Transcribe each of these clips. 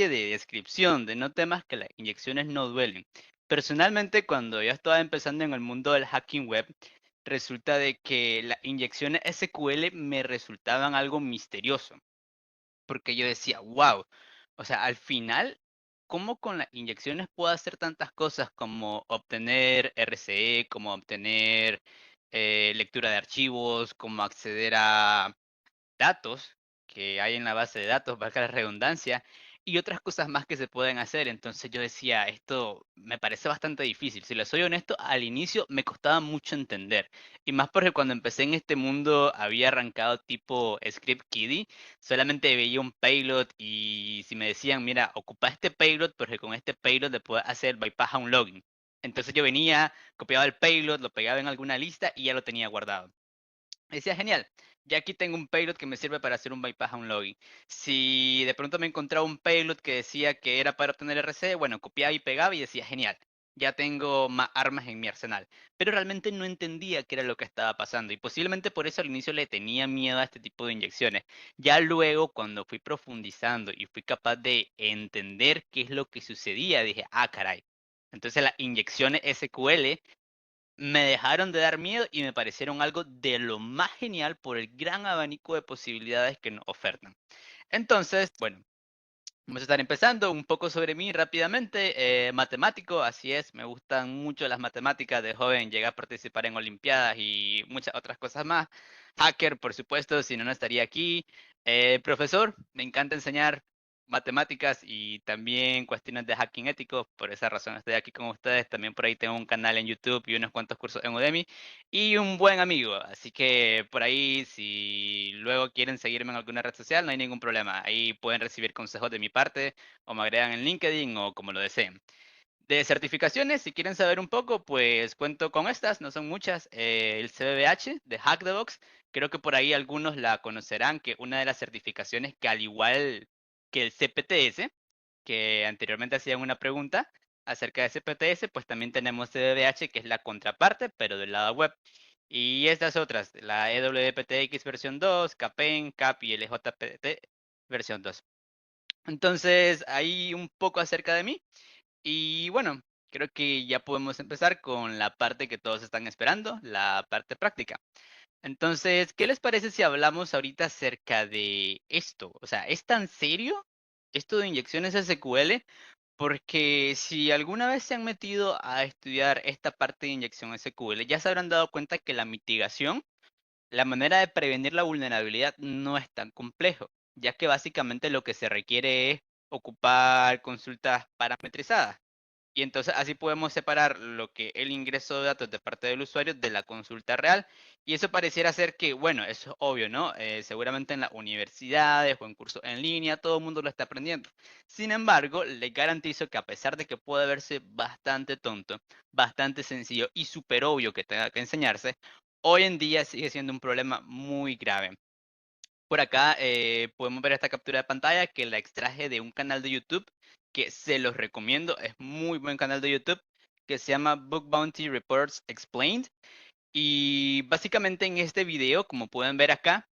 de descripción de no temas que las inyecciones no duelen. Personalmente, cuando yo estaba empezando en el mundo del hacking web, resulta de que las inyecciones SQL me resultaban algo misterioso, porque yo decía, wow, o sea, al final, ¿cómo con las inyecciones puedo hacer tantas cosas como obtener RCE, como obtener lectura de archivos, como acceder a datos que hay en la base de datos, valga la redundancia, y otras cosas más que se pueden hacer? Entonces yo decía, esto me parece bastante difícil. Si le soy honesto, al inicio me costaba mucho entender. Y más porque cuando empecé en este mundo había arrancado tipo script kiddie, solamente veía un payload y si me decían, mira, ocupa este payload porque con este payload le puedes hacer bypass a un login. Entonces yo venía, copiaba el payload, lo pegaba en alguna lista y ya lo tenía guardado. Decía, genial, ya aquí tengo un payload que me sirve para hacer un bypass a un login. Si de pronto me encontraba un payload que decía que era para obtener RC, bueno, copiaba y pegaba y decía, genial, ya tengo más armas en mi arsenal. Pero realmente no entendía qué era lo que estaba pasando y posiblemente por eso al inicio le tenía miedo a este tipo de inyecciones. Ya luego, cuando fui profundizando y fui capaz de entender qué es lo que sucedía, dije, ah, caray. Entonces las inyecciones SQL me dejaron de dar miedo y me parecieron algo de lo más genial por el gran abanico de posibilidades que nos ofertan. Entonces, bueno, vamos a estar empezando un poco sobre mí rápidamente. Matemático, así es, me gustan mucho las matemáticas. De joven llegué a participar en olimpiadas y muchas otras cosas más. Hacker, por supuesto, si no, no estaría aquí. Profesor, me encanta enseñar matemáticas y también cuestiones de hacking ético. Por esa razón estoy aquí con ustedes. También por ahí tengo un canal en YouTube y unos cuantos cursos en Udemy. Y un buen amigo. Así que por ahí, si luego quieren seguirme en alguna red social, no hay ningún problema. Ahí pueden recibir consejos de mi parte o me agregan en LinkedIn o como lo deseen. De certificaciones, si quieren saber un poco, pues cuento con estas, no son muchas. El CBBH de Hack the Box, creo que por ahí algunos la conocerán, que una de las certificaciones que al igual que el CPTS, que anteriormente hacían una pregunta acerca de CPTS, pues también tenemos CBBH, que es la contraparte, pero del lado web. Y estas otras, la EWPTX versión 2, CAPEN, CAP y LJPT versión 2. Entonces, ahí un poco acerca de mí. Y bueno, creo que ya podemos empezar con la parte que todos están esperando, la parte práctica. Entonces, ¿qué les parece si hablamos ahorita acerca de esto? O sea, ¿es tan serio esto de inyecciones SQL? Porque si alguna vez se han metido a estudiar esta parte de inyección SQL, ya se habrán dado cuenta que la mitigación, la manera de prevenir la vulnerabilidad no es tan complejo, ya que básicamente lo que se requiere es ocupar consultas parametrizadas. Y entonces así podemos separar lo que el ingreso de datos de parte del usuario de la consulta real. Y eso pareciera ser que, bueno, eso es obvio, ¿no? Seguramente en las universidades o en cursos en línea todo el mundo lo está aprendiendo. Sin embargo, les garantizo que a pesar de que puede verse bastante tonto, bastante sencillo y súper obvio que tenga que enseñarse, hoy en día sigue siendo un problema muy grave. Por acá podemos ver esta captura de pantalla que la extraje de un canal de YouTube que se los recomiendo, es muy buen canal de YouTube que se llama Book Bounty Reports Explained. Y básicamente en este video, como pueden ver acá,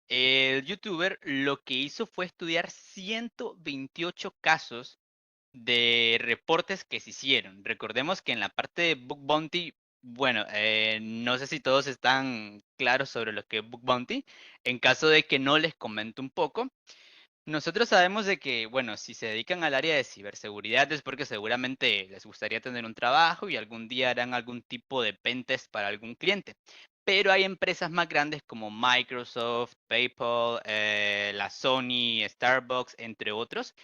el youtuber lo que hizo fue estudiar 128 casos de reportes que se hicieron. Recordemos que en la parte de Book Bounty, bueno, no sé si todos están claros sobre lo que es Book Bounty. En caso de que no, les comento un poco. Nosotros sabemos de que, bueno, si se dedican al área de ciberseguridad es porque seguramente les gustaría tener un trabajo y algún día harán algún tipo de pentest para algún cliente. Pero hay empresas más grandes como Microsoft, PayPal, la Sony, Starbucks, entre otros,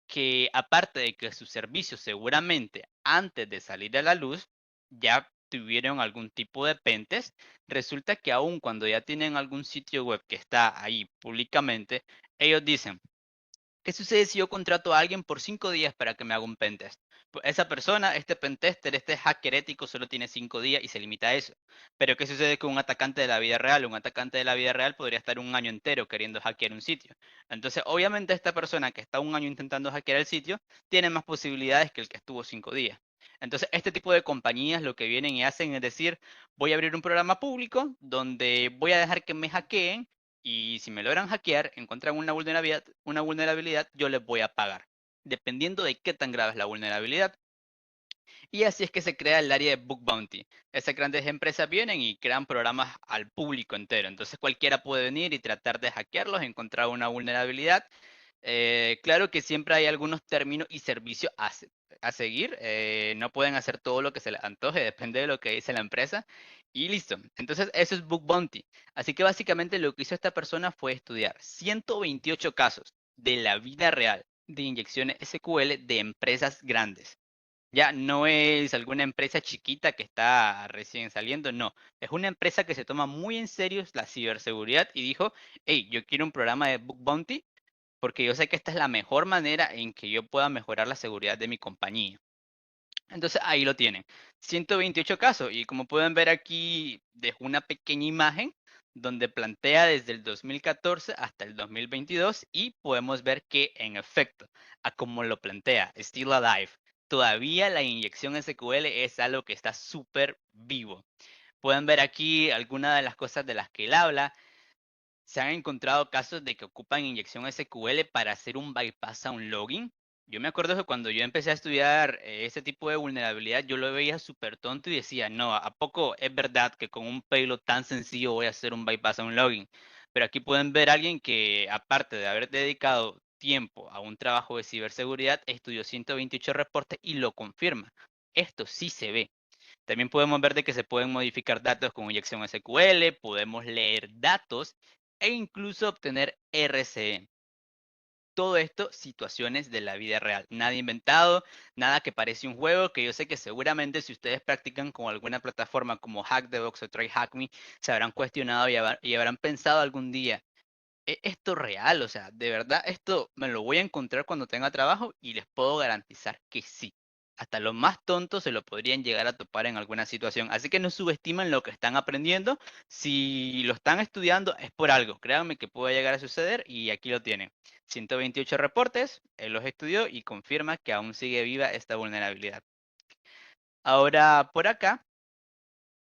que aparte de que sus servicios seguramente antes de salir a la luz ya tuvieron algún tipo de pentest, resulta que aun cuando ya tienen algún sitio web que está ahí públicamente, ellos dicen, ¿qué sucede si yo contrato a alguien por 5 días para que me haga un pentest? Pues esa persona, este pentester, este hacker ético solo tiene 5 días y se limita a eso. Pero ¿qué sucede con un atacante de la vida real? Un atacante de la vida real podría estar un año entero queriendo hackear un sitio. Entonces, obviamente esta persona que está un año intentando hackear el sitio tiene más posibilidades que el que estuvo 5 días. Entonces, este tipo de compañías lo que vienen y hacen es decir, voy a abrir un programa público donde voy a dejar que me hackeen y si me logran hackear, encuentran una vulnerabilidad, yo les voy a pagar. dependiendo de qué tan grave es la vulnerabilidad. Y así es que se crea el área de Bug Bounty. Esas grandes empresas vienen y crean programas al público entero. Entonces cualquiera puede venir y tratar de hackearlos, encontrar una vulnerabilidad. Claro que siempre hay algunos términos y servicios a seguir. No pueden hacer todo lo que se les antoje, depende de lo que dice la empresa. Y listo. Entonces eso es Bug Bounty. Así que básicamente lo que hizo esta persona fue estudiar 128 casos de la vida real de inyecciones SQL de empresas grandes. Ya no es alguna empresa chiquita que está recién saliendo, no. Es una empresa que se toma muy en serio la ciberseguridad y dijo, hey, yo quiero un programa de Bug Bounty porque yo sé que esta es la mejor manera en que yo pueda mejorar la seguridad de mi compañía. Entonces ahí lo tienen. 128 casos y como pueden ver aquí dejo una pequeña imagen donde plantea desde el 2014 hasta el 2022 y podemos ver que en efecto, a como lo plantea, Still Alive, todavía la inyección SQL es algo que está súper vivo. Pueden ver aquí algunas de las cosas de las que él habla. Se han encontrado casos de que ocupan inyección SQL para hacer un bypass a un login. Yo me acuerdo que cuando yo empecé a estudiar ese tipo de vulnerabilidad, yo lo veía súper tonto y decía, no, ¿a poco es verdad que con un payload tan sencillo voy a hacer un bypass a un login? Pero aquí pueden ver a alguien que, aparte de haber dedicado tiempo a un trabajo de ciberseguridad, estudió 128 reportes y lo confirma. Esto sí se ve. También podemos ver de que se pueden modificar datos con inyección SQL, podemos leer datos e incluso obtener RCE. Todo esto, situaciones de la vida real. Nada inventado, nada que parece un juego, que yo sé que seguramente si ustedes practican con alguna plataforma como Hackthebox o TryHackMe, se habrán cuestionado y habrán pensado algún día, ¿es esto real? O sea, ¿de verdad esto me lo voy a encontrar cuando tenga trabajo? Y les puedo garantizar que sí. Hasta los más tontos se lo podrían llegar a topar en alguna situación. Así que no subestimen lo que están aprendiendo. Si lo están estudiando es por algo. Créanme que puede llegar a suceder y aquí lo tienen. 128 reportes, él los estudió y confirma que aún sigue viva esta vulnerabilidad. Ahora, por acá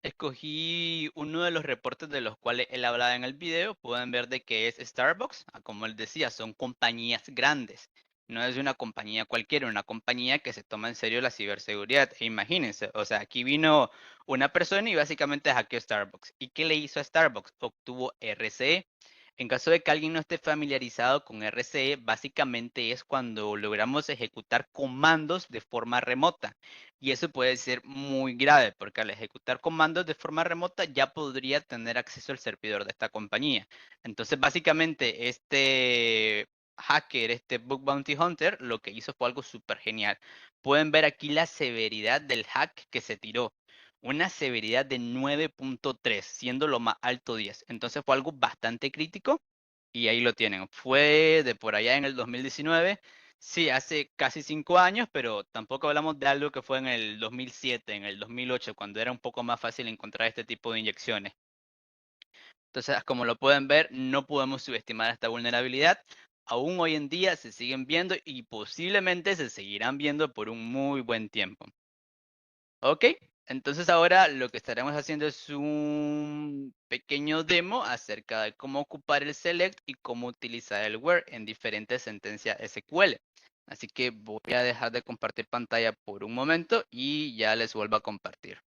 escogí uno de los reportes de los cuales él hablaba en el video. Pueden ver de que es Starbucks. Como él decía, son compañías grandes. No es una compañía cualquiera, una compañía que se toma en serio la ciberseguridad. E imagínense, o sea, aquí vino una persona y básicamente hackeó Starbucks. ¿Y qué le hizo a Starbucks? Obtuvo RCE. En caso de que alguien no esté familiarizado con RCE, básicamente es cuando logramos ejecutar comandos de forma remota. Y eso puede ser muy grave, porque al ejecutar comandos de forma remota ya podría tener acceso al servidor de esta compañía. Entonces, básicamente, este hacker, este Bug Bounty Hunter, lo que hizo fue algo súper genial. Pueden ver aquí la severidad del hack que se tiró. Una severidad de 9.3, siendo lo más alto 10. Entonces fue algo bastante crítico y ahí lo tienen. Fue de por allá en el 2019. Sí, hace casi 5 años, pero tampoco hablamos de algo que fue en el 2007, en el 2008, cuando era un poco más fácil encontrar este tipo de inyecciones. Entonces, como lo pueden ver, no podemos subestimar esta vulnerabilidad. Aún hoy en día se siguen viendo y posiblemente se seguirán viendo por un muy buen tiempo. Ok, entonces ahora lo que estaremos haciendo es un pequeño demo acerca de cómo ocupar el select y cómo utilizar el where en diferentes sentencias SQL. Así que voy a dejar de compartir pantalla por un momento y ya les vuelvo a compartir.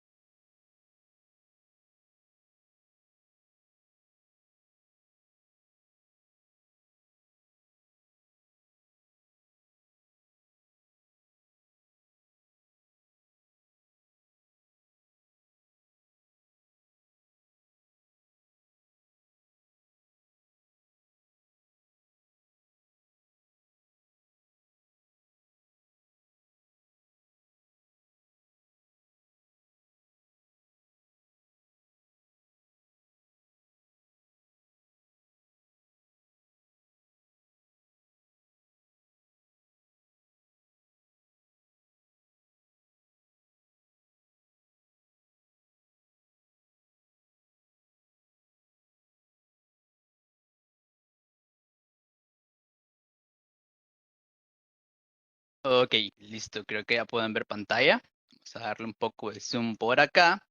Ok, listo, creo que ya pueden ver pantalla. Vamos a darle un poco de zoom por acá.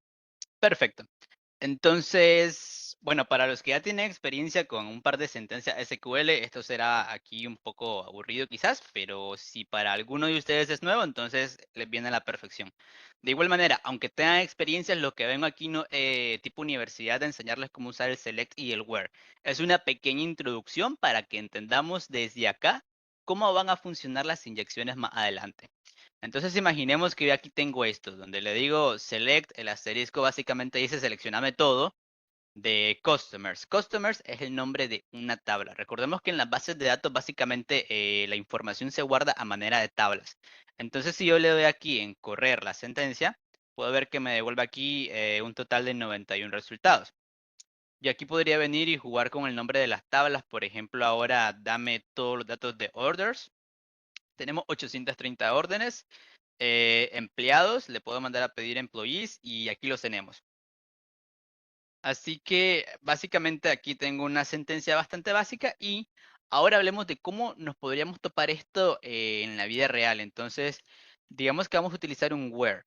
Perfecto. Entonces, bueno, para los que ya tienen experiencia con un par de sentencias SQL, esto será aquí un poco aburrido quizás, pero si para alguno de ustedes es nuevo, entonces les viene a la perfección. De igual manera, aunque tengan experiencias, lo que vengo aquí no, tipo universidad de enseñarles cómo usar el select y el where. Es una pequeña introducción para que entendamos desde acá cómo van a funcionar las inyecciones más adelante. Entonces imaginemos que yo aquí tengo esto, donde le digo select, el asterisco básicamente dice seleccioname todo de customers. Customers es el nombre de una tabla. Recordemos que en las bases de datos básicamente la información se guarda a manera de tablas. Entonces si yo le doy aquí en correr la sentencia, puedo ver que me devuelve aquí un total de 91 resultados. Y aquí podría venir y jugar con el nombre de las tablas. Por ejemplo, ahora dame todos los datos de orders. Tenemos 830 órdenes. Empleados, le puedo mandar a pedir employees y aquí los tenemos. Así que básicamente aquí tengo una sentencia bastante básica y ahora hablemos de cómo nos podríamos topar esto en la vida real. Entonces, digamos que vamos a utilizar un where.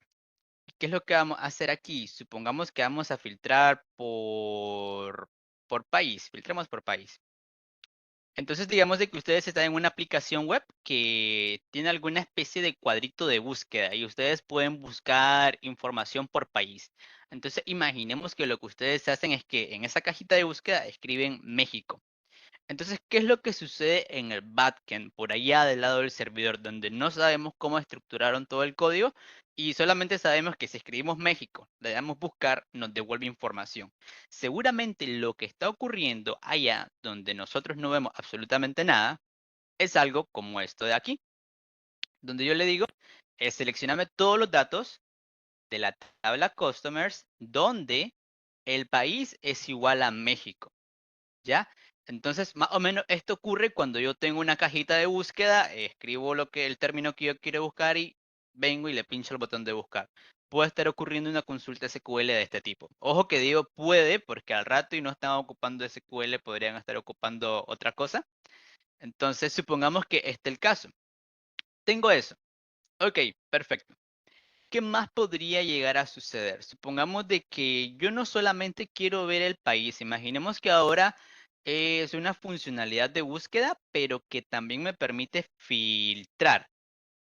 ¿Qué es lo que vamos a hacer aquí? Supongamos que vamos a filtrar por país. Filtremos por país. Entonces, digamos de que ustedes están en una aplicación web que tiene alguna especie de cuadrito de búsqueda y ustedes pueden buscar información por país. Entonces, imaginemos que lo que ustedes hacen es que en esa cajita de búsqueda escriben México. Entonces, ¿qué es lo que sucede en el backend, por allá del lado del servidor, donde no sabemos cómo estructuraron todo el código y solamente sabemos que si escribimos México, le damos buscar, nos devuelve información? Seguramente lo que está ocurriendo allá, donde nosotros no vemos absolutamente nada, es algo como esto de aquí, donde yo le digo, seleccioname todos los datos de la tabla Customers, donde el país es igual a México. ¿Ya? Entonces, más o menos esto ocurre cuando yo tengo una cajita de búsqueda, escribo el término que yo quiero buscar y vengo y le pincho el botón de buscar. Puede estar ocurriendo una consulta SQL de este tipo. Ojo que digo puede, porque al rato y no están ocupando SQL, podrían estar ocupando otra cosa. Entonces, supongamos que este es el caso. Tengo eso. Ok, perfecto. ¿Qué más podría llegar a suceder? Supongamos de que yo no solamente quiero ver el país, imaginemos que ahora es una funcionalidad de búsqueda, pero que también me permite filtrar,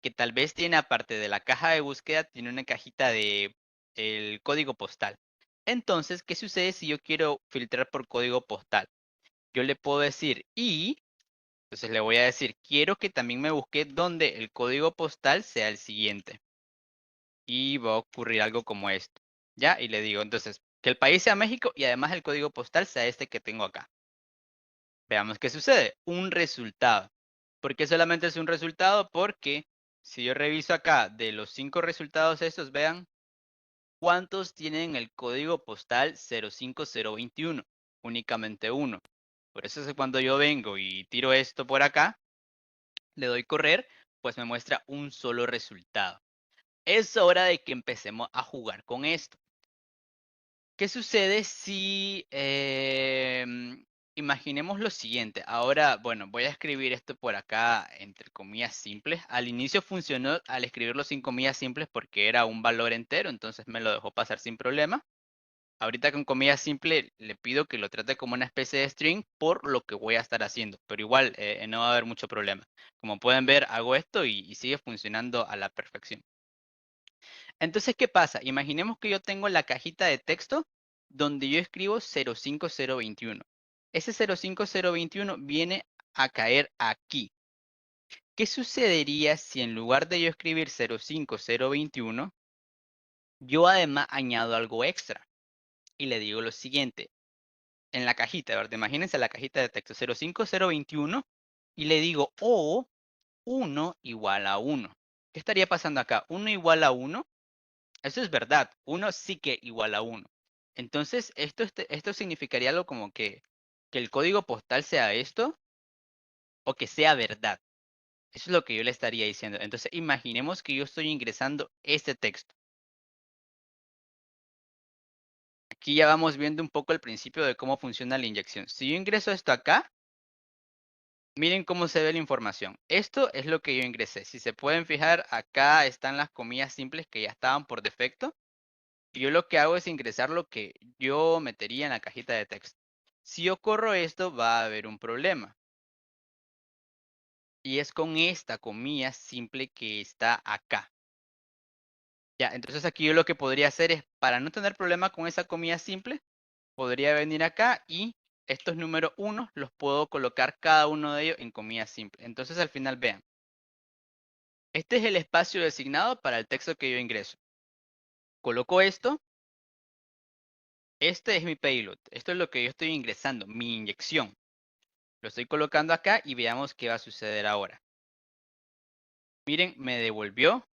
que tal vez tiene aparte de la caja de búsqueda, tiene una cajita de el código postal. Entonces, ¿qué sucede si yo quiero filtrar por código postal? Yo le puedo decir entonces le voy a decir, quiero que también me busque donde el código postal sea el siguiente y va a ocurrir algo como esto, ¿ya? Y le digo, entonces, que el país sea México y además el código postal sea este que tengo acá. Veamos qué sucede. Un resultado. ¿Por qué solamente es un resultado? Porque si yo reviso acá de los 5 resultados estos, vean cuántos tienen el código postal 05021. Únicamente uno. Por eso es que cuando yo vengo y tiro esto por acá, le doy correr, pues me muestra un solo resultado. Es hora de que empecemos a jugar con esto. ¿Qué sucede si, imaginemos lo siguiente? Ahora, bueno, voy a escribir esto por acá entre comillas simples. Al inicio funcionó al escribirlo sin comillas simples porque era un valor entero, entonces me lo dejó pasar sin problema. Ahorita con comillas simples le pido que lo trate como una especie de string por lo que voy a estar haciendo, pero igual no va a haber mucho problema. Como pueden ver, hago esto y sigue funcionando a la perfección. Entonces, ¿qué pasa? Imaginemos que yo tengo la cajita de texto donde yo escribo 05021. Ese 05021 viene a caer aquí. ¿Qué sucedería si en lugar de yo escribir 05021, yo además añado algo extra y le digo lo siguiente? En la cajita, ¿verdad? Imagínense la cajita de texto 05021 y le digo o 1 igual a 1. ¿Qué estaría pasando acá? 1 igual a 1. Eso es verdad, uno sí que igual a uno. Entonces, esto significaría algo como que el código postal sea esto o que sea verdad. Eso es lo que yo le estaría diciendo. Entonces, imaginemos que yo estoy ingresando este texto. Aquí ya vamos viendo un poco el principio de cómo funciona la inyección. Si yo ingreso esto acá, miren cómo se ve la información. Esto es lo que yo ingresé. Si se pueden fijar, acá están las comillas simples que ya estaban por defecto. Yo lo que hago es ingresar lo que yo metería en la cajita de texto. Si yo corro esto, va a haber un problema. Y es con esta comilla simple que está acá. Ya, entonces aquí yo lo que podría hacer es, para no tener problema con esa comilla simple, podría venir acá y estos números 1 los puedo colocar cada uno de ellos en comilla simple. Entonces al final vean, este es el espacio designado para el texto que yo ingreso. Coloco esto, este es mi payload, esto es lo que yo estoy ingresando, mi inyección. Lo estoy colocando acá y veamos qué va a suceder ahora. Miren, me devolvió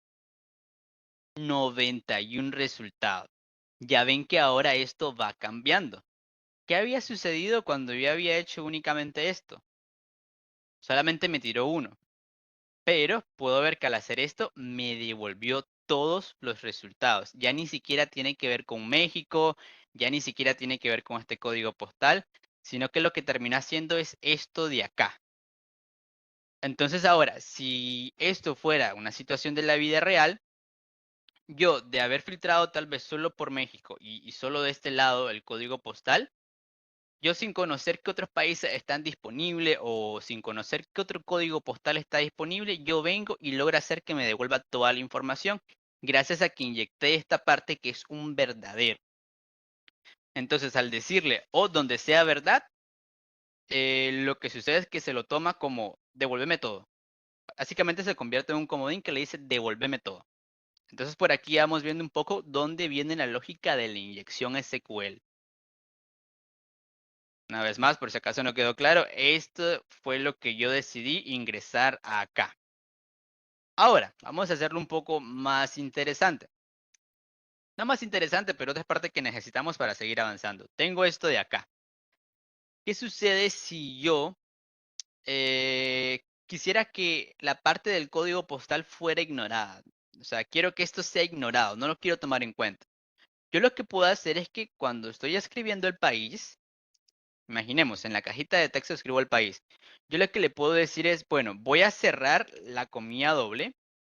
91 resultados. Ya ven que ahora esto va cambiando. ¿Qué había sucedido cuando yo había hecho únicamente esto? Solamente me tiró uno. Pero puedo ver que al hacer esto me devolvió todos los resultados. Ya ni siquiera tiene que ver con México, ya ni siquiera tiene que ver con este código postal, sino que lo que termina haciendo es esto de acá. Entonces ahora, si esto fuera una situación de la vida real, yo de haber filtrado tal vez solo por México y solo de este lado el código postal, yo sin conocer qué otros países están disponibles o sin conocer qué otro código postal está disponible, yo vengo y logro hacer que me devuelva toda la información gracias a que inyecté esta parte que es un verdadero. Entonces, al decirle o donde sea verdad, lo que sucede es que se lo toma como devuélveme todo. Básicamente se convierte en un comodín que le dice devuélveme todo. Entonces, por aquí vamos viendo un poco dónde viene la lógica de la inyección SQL. Una vez más, por si acaso no quedó claro, esto fue lo que yo decidí ingresar acá. Ahora, vamos a hacerlo un poco más interesante. No más interesante, pero otra parte que necesitamos para seguir avanzando. Tengo esto de acá. ¿Qué sucede si yo quisiera que la parte del código postal fuera ignorada? O sea, quiero que esto sea ignorado, no lo quiero tomar en cuenta. Yo lo que puedo hacer es que cuando estoy escribiendo el país, imaginemos, en la cajita de texto escribo el país. Yo lo que le puedo decir es, bueno, voy a cerrar la comilla doble,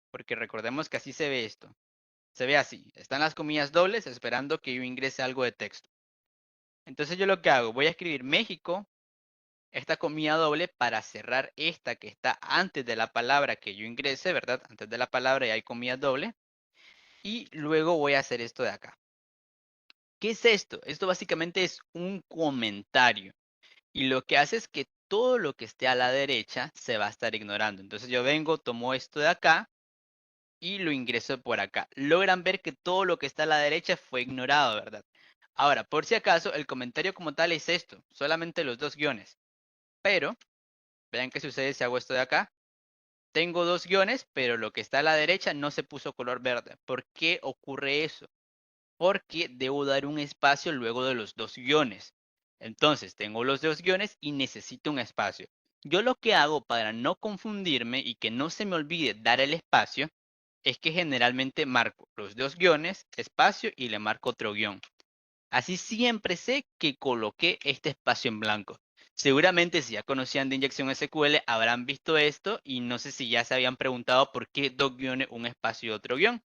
porque recordemos que así se ve esto. Se ve así, están las comillas dobles esperando que yo ingrese algo de texto. Entonces yo lo que hago, voy a escribir México, esta comilla doble para cerrar esta que está antes de la palabra que yo ingrese, ¿verdad? Antes de la palabra ya hay comillas doble. Y luego voy a hacer esto de acá. ¿Qué es esto? Esto básicamente es un comentario. Y lo que hace es que todo lo que esté a la derecha se va a estar ignorando. Entonces yo vengo, tomo esto de acá y lo ingreso por acá. Logran ver que todo lo que está a la derecha fue ignorado, ¿verdad? Ahora, por si acaso, el comentario como tal es esto, solamente los dos guiones. Pero, vean qué sucede si hago esto de acá. Tengo dos guiones, pero lo que está a la derecha no se puso color verde. ¿Por qué ocurre eso? Porque debo dar un espacio luego de los dos guiones. Entonces, tengo los dos guiones y necesito un espacio. Yo lo que hago para no confundirme y que no se me olvide dar el espacio es que generalmente marco los dos guiones, espacio y le marco otro guión. Así siempre sé que coloqué este espacio en blanco. Seguramente si ya conocían de inyección SQL habrán visto esto y no sé si ya se habían preguntado por qué dos guiones, un espacio y otro guión.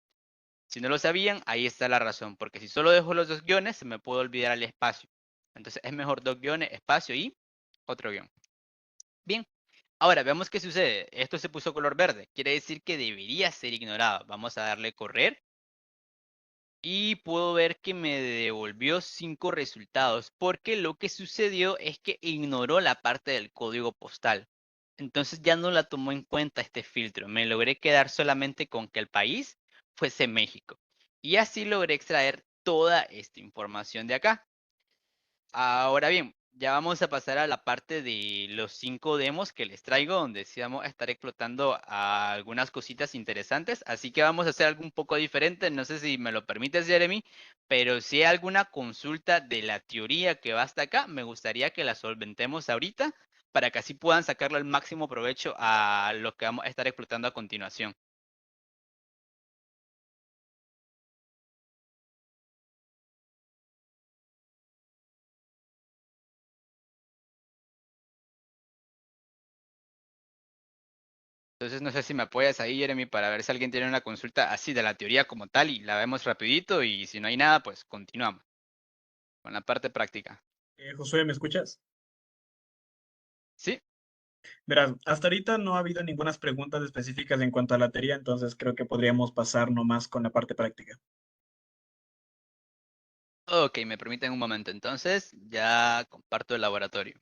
Si no lo sabían, ahí está la razón, porque si solo dejo los dos guiones, se me puede olvidar el espacio. Entonces es mejor dos guiones, espacio y otro guión. Bien, ahora veamos qué sucede. Esto se puso color verde, quiere decir que debería ser ignorado. Vamos a darle correr y puedo ver que me devolvió 5 resultados, porque lo que sucedió es que ignoró la parte del código postal. Entonces ya no la tomó en cuenta este filtro. Me logré quedar solamente con que el país fuese México. Y así logré extraer toda esta información de acá. Ahora bien, ya vamos a pasar a la parte de los 5 demos que les traigo, donde sí vamos a estar explotando algunas cositas interesantes. Así que vamos a hacer algo un poco diferente. No sé si me lo permites, Jeremy, pero si hay alguna consulta de la teoría que va hasta acá, me gustaría que la solventemos ahorita para que así puedan sacarle el máximo provecho a lo que vamos a estar explotando a continuación. Entonces no sé si me apoyas ahí, Jeremy, para ver si alguien tiene una consulta así de la teoría como tal y la vemos rapidito y si no hay nada, pues continuamos con la parte práctica. Josué, ¿me escuchas? Sí, Verás, hasta ahorita no ha habido ninguna preguntas específicas en cuanto a la teoría, entonces creo que podríamos pasar nomás con la parte práctica. ok, me permiten un momento. Entonces ya comparto el laboratorio.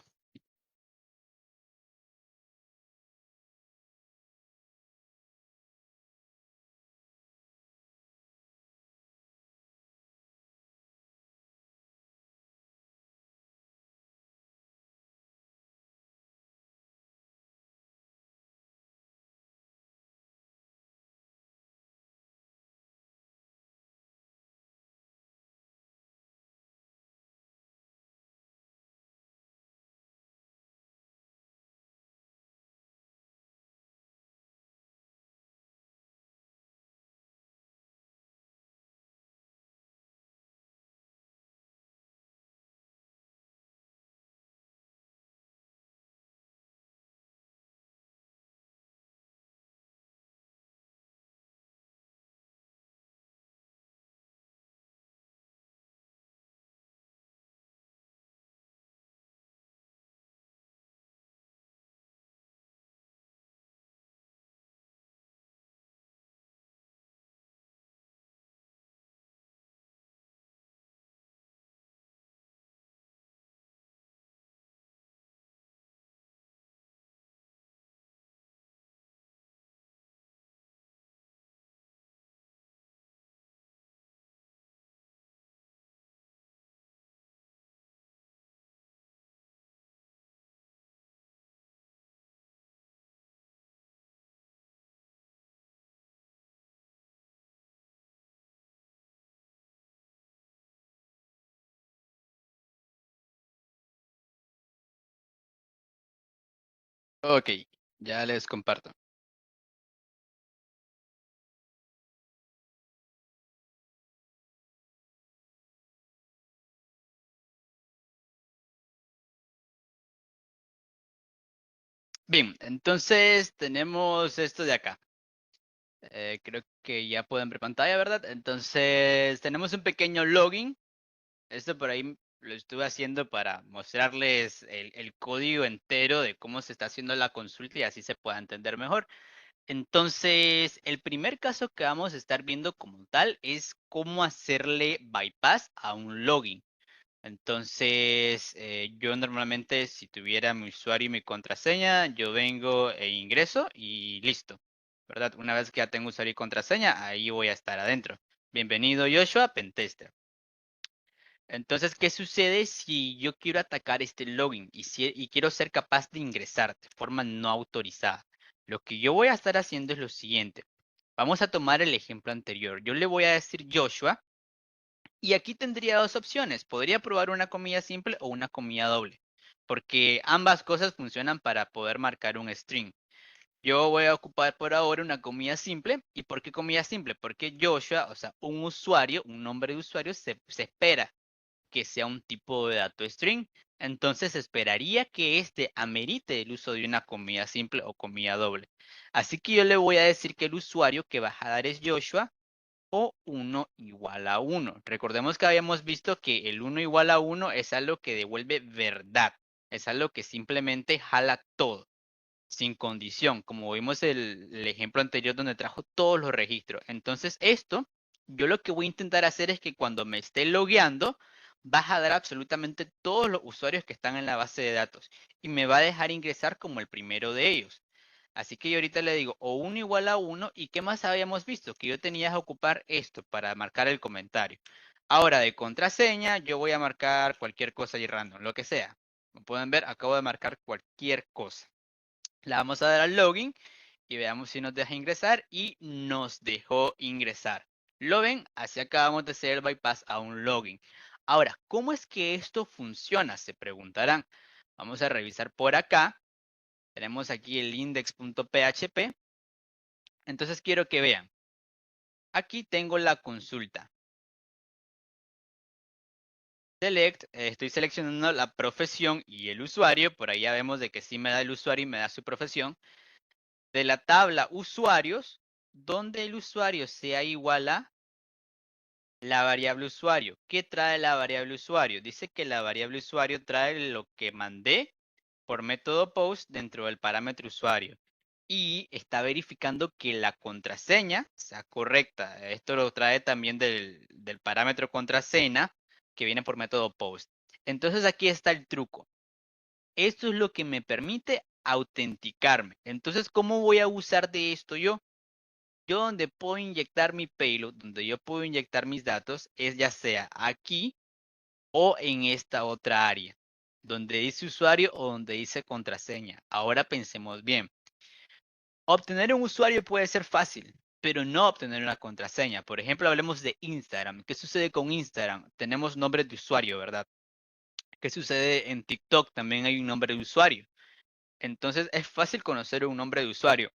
Ok, ya les comparto. Bien, entonces tenemos esto de acá. Creo que ya pueden ver pantalla, ¿verdad? Entonces tenemos un pequeño login. Esto por ahí lo estuve haciendo para mostrarles el código entero de cómo se está haciendo la consulta y así se pueda entender mejor. Entonces, el primer caso que vamos a estar viendo como tal es cómo hacerle bypass a un login. Entonces, yo normalmente si tuviera mi usuario y mi contraseña, yo vengo e ingreso y listo, ¿verdad? Una vez que ya tengo usuario y contraseña, ahí voy a estar adentro. Bienvenido Joshua, Pentester. Entonces, ¿qué sucede si yo quiero atacar este login y quiero ser capaz de ingresar de forma no autorizada? Lo que yo voy a estar haciendo es lo siguiente. Vamos a tomar el ejemplo anterior. Yo le voy a decir Joshua y aquí tendría dos opciones. Podría probar una comilla simple o una comilla doble, porque ambas cosas funcionan para poder marcar un string. Yo voy a ocupar por ahora una comilla simple. ¿Y por qué comilla simple? Porque Joshua, o sea, un usuario, un nombre de usuario, se espera que sea un tipo de dato string. Entonces esperaría que este amerite el uso de una comilla simple o comilla doble. Así que yo le voy a decir que el usuario que va a dar es Joshua o 1 igual a 1. Recordemos que habíamos visto que el 1 igual a 1 es algo que devuelve verdad. Es algo que simplemente jala todo sin condición, como vimos el ejemplo anterior donde trajo todos los registros. Entonces esto, yo lo que voy a intentar hacer es que cuando me esté logueando, vas a dar absolutamente todos los usuarios que están en la base de datos y me va a dejar ingresar como el primero de ellos. Así que yo ahorita le digo o 1 igual a 1 y qué más habíamos visto, que yo tenía que ocupar esto para marcar el comentario. Ahora de contraseña, yo voy a marcar cualquier cosa y random, lo que sea. Como pueden ver, acabo de marcar cualquier cosa. Le vamos a dar al login y veamos si nos deja ingresar y nos dejó ingresar. ¿Lo ven? Así acabamos de hacer el bypass a un login. Ahora, ¿cómo es que esto funciona? Se preguntarán. Vamos a revisar por acá. Tenemos aquí el index.php. Entonces quiero que vean. Aquí tengo la consulta. Select, estoy seleccionando la profesión y el usuario. Por ahí ya vemos de que sí me da el usuario y me da su profesión. de la tabla usuarios, donde el usuario sea igual a la variable usuario. ¿Qué trae la variable usuario? Dice que la variable usuario trae lo que mandé por método post dentro del parámetro usuario. Y está verificando que la contraseña sea correcta. Esto lo trae también del parámetro contraseña que viene por método post. Entonces aquí está el truco. Esto es lo que me permite autenticarme. Entonces, ¿cómo voy a usar de esto yo? Yo donde puedo inyectar mi payload, donde yo puedo inyectar mis datos, es ya sea aquí o en esta otra área, donde dice usuario o donde dice contraseña. Ahora pensemos bien. Obtener un usuario puede ser fácil, pero no obtener una contraseña. Por ejemplo, hablemos de Instagram. ¿Qué sucede con Instagram? Tenemos nombre de usuario, ¿verdad? ¿Qué sucede en TikTok? También hay un nombre de usuario. Entonces es fácil conocer un nombre de usuario.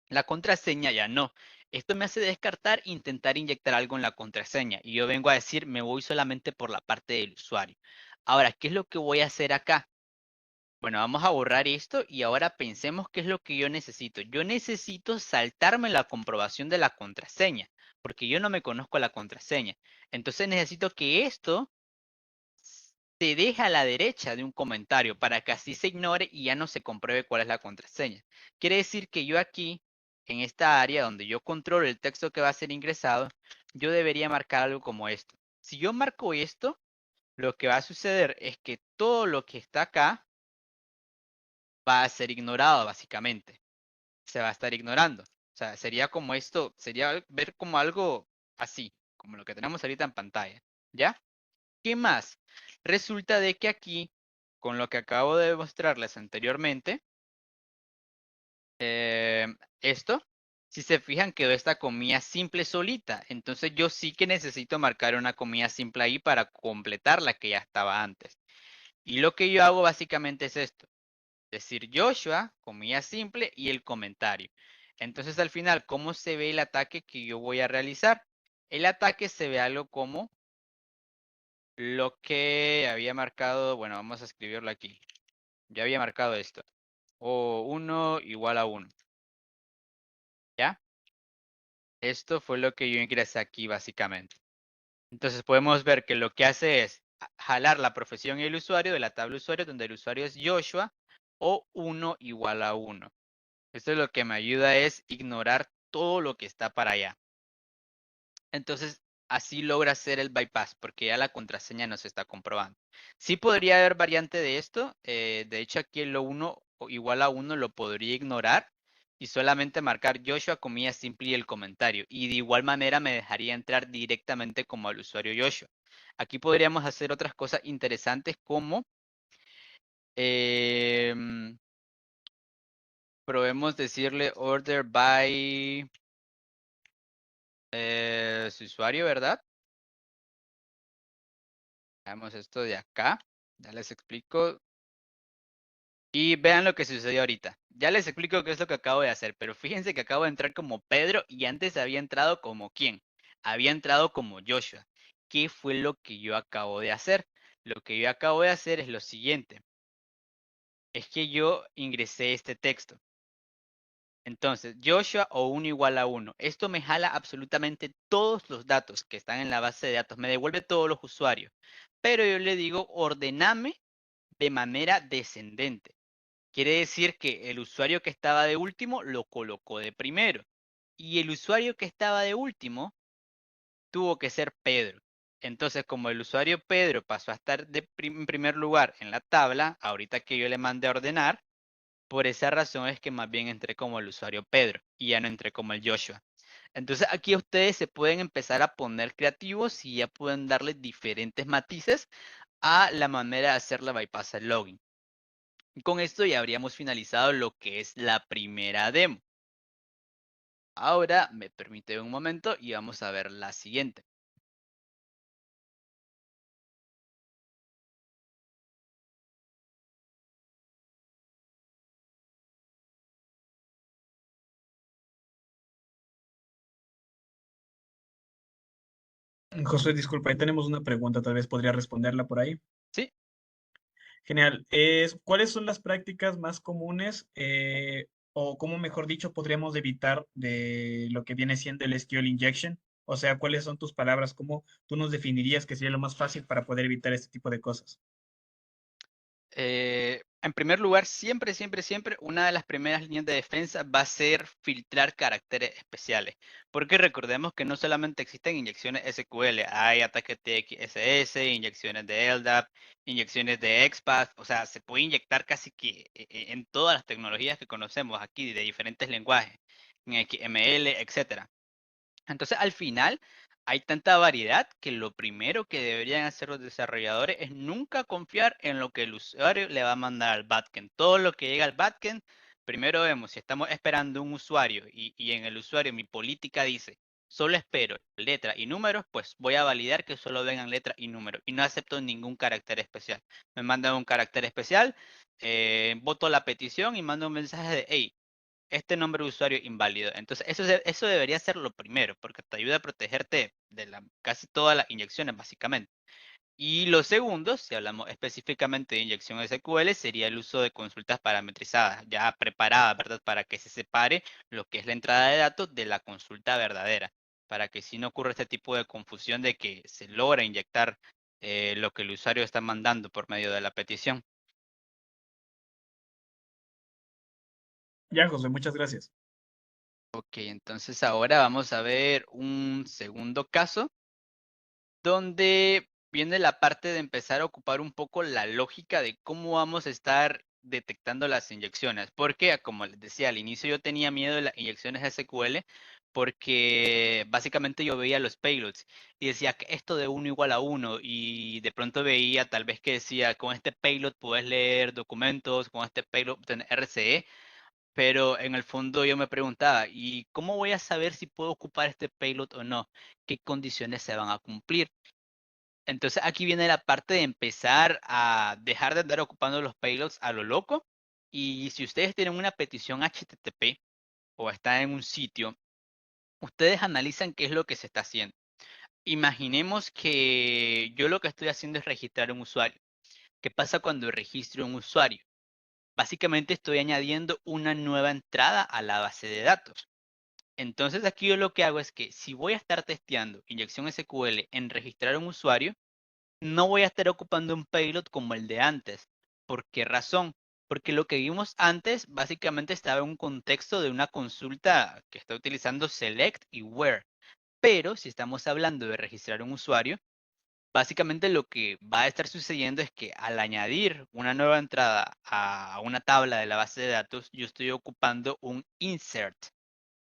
La contraseña ya no. Esto me hace descartar e intentar inyectar algo en la contraseña. Y yo vengo a decir, me voy solamente por la parte del usuario. Ahora, ¿qué es lo que voy a hacer acá? Bueno, vamos a borrar esto y ahora pensemos qué es lo que yo necesito. Yo necesito saltarme la comprobación de la contraseña, porque yo no me conozco la contraseña. Entonces necesito que esto se deje a la derecha de un comentario para que así se ignore y ya no se compruebe cuál es la contraseña. Quiere decir que yo aquí, en esta área donde yo controlo el texto que va a ser ingresado, yo debería marcar algo como esto. Si yo marco esto, lo que va a suceder es que todo lo que está acá va a ser ignorado básicamente. Se va a estar ignorando. O sea, sería como esto, sería ver como algo así, como lo que tenemos ahorita en pantalla. ¿Ya? ¿Qué más? Resulta de que aquí, con lo que acabo de mostrarles anteriormente, esto, si se fijan, quedó esta comilla simple solita. Entonces yo sí que necesito marcar una comilla simple ahí para completar la que ya estaba antes. Y lo que yo hago básicamente es esto. Decir Joshua, comilla simple, y el comentario. Entonces al final, ¿cómo se ve el ataque que yo voy a realizar? El ataque se ve algo como lo que había marcado, bueno, vamos a escribirlo aquí. Ya había marcado esto. O 1 igual a 1. ¿Ya? Esto fue lo que yo ingresé aquí básicamente. Entonces podemos ver que lo que hace es jalar la profesión y el usuario de la tabla usuario donde el usuario es Joshua o 1 igual a 1. Esto lo que me ayuda es ignorar todo lo que está para allá. Entonces, así logra hacer el bypass, porque ya la contraseña no se está comprobando. Sí podría haber variante de esto. De hecho, aquí el 1 igual a 1 lo podría ignorar y solamente marcar Joshua, comilla simple y el comentario. Y de igual manera me dejaría entrar directamente como al usuario Joshua. Aquí podríamos hacer otras cosas interesantes como probemos decirle order by su usuario, ¿verdad? Veamos esto de acá. Ya les explico. Y vean lo que sucedió ahorita. Ya les explico qué es lo que acabo de hacer, pero fíjense que acabo de entrar como Pedro y antes había entrado como ¿quién? Había entrado como Joshua. ¿Qué fue lo que yo acabo de hacer? Lo que yo acabo de hacer es lo siguiente. Es que yo ingresé este texto. Entonces, Joshua o 1 igual a 1. Esto me jala absolutamente todos los datos que están en la base de datos. Me devuelve todos los usuarios. Pero yo le digo, ordename de manera descendente. Quiere decir que el usuario que estaba de último lo colocó de primero. Y el usuario que estaba de último tuvo que ser Pedro. Entonces, como el usuario Pedro pasó a estar en primer lugar en la tabla, ahorita que yo le mandé a ordenar, por esa razón es que más bien entré como el usuario Pedro y ya no entré como el Joshua. Entonces aquí ustedes se pueden empezar a poner creativos y ya pueden darle diferentes matices a la manera de hacer la bypass al login. Con esto ya habríamos finalizado lo que es la primera demo. Ahora me permite un momento y vamos a ver la siguiente. José, disculpa, ahí tenemos una pregunta, tal vez podría responderla por ahí. Sí, Genial. ¿Cuáles son las prácticas más comunes o cómo mejor dicho podríamos evitar de lo que viene siendo el SQL injection? O sea, ¿cuáles son tus palabras? ¿Cómo tú nos definirías que sería lo más fácil para poder evitar este tipo de cosas? En primer lugar, siempre, siempre, siempre, una de las primeras líneas de defensa va a ser filtrar caracteres especiales, porque recordemos que no solamente existen inyecciones SQL, hay ataques de XSS, inyecciones de LDAP, inyecciones de XPath, o sea, se puede inyectar casi que en todas las tecnologías que conocemos aquí de diferentes lenguajes, en XML, etcétera. Entonces, al final, hay tanta variedad que lo primero que deberían hacer los desarrolladores es nunca confiar en lo que el usuario le va a mandar al backend. Todo lo que llega al backend, primero vemos si estamos esperando un usuario y en el usuario mi política dice, solo espero letra y números, pues voy a validar que solo vengan letra y números y no acepto ningún carácter especial. Me mandan un carácter especial, voto la petición y mando un mensaje de, hey, este nombre de usuario inválido. Entonces, eso debería ser lo primero, porque te ayuda a protegerte de casi todas las inyecciones, básicamente. Y lo segundo, si hablamos específicamente de inyección SQL, sería el uso de consultas parametrizadas, ya preparadas, ¿verdad? Para que se separe lo que es la entrada de datos de la consulta verdadera, para que si no ocurra este tipo de confusión de que se logra inyectar lo que el usuario está mandando por medio de la petición. Ya, José, muchas gracias. Ok, entonces ahora vamos a ver un segundo caso donde viene la parte de empezar a ocupar un poco la lógica de cómo vamos a estar detectando las inyecciones. Porque, como les decía al inicio, yo tenía miedo de las inyecciones SQL porque básicamente yo veía los payloads y decía que esto de uno igual a uno y de pronto veía tal vez que decía con este payload puedes leer documentos, con este payload obtener RCE, pero en el fondo yo me preguntaba, ¿y cómo voy a saber si puedo ocupar este payload o no? ¿Qué condiciones se van a cumplir? Entonces aquí viene la parte de empezar a dejar de andar ocupando los payloads a lo loco. Y si ustedes tienen una petición HTTP o está en un sitio, ustedes analizan qué es lo que se está haciendo. Imaginemos que yo lo que estoy haciendo es registrar un usuario. ¿Qué pasa cuando registro un usuario? Básicamente estoy añadiendo una nueva entrada a la base de datos. Entonces aquí yo lo que hago es que si voy a estar testeando inyección SQL en registrar un usuario, no voy a estar ocupando un payload como el de antes. ¿Por qué razón? Porque lo que vimos antes básicamente estaba en un contexto de una consulta que está utilizando select y where. Pero si estamos hablando de registrar un usuario, básicamente lo que va a estar sucediendo es que al añadir una nueva entrada a una tabla de la base de datos, yo estoy ocupando un insert.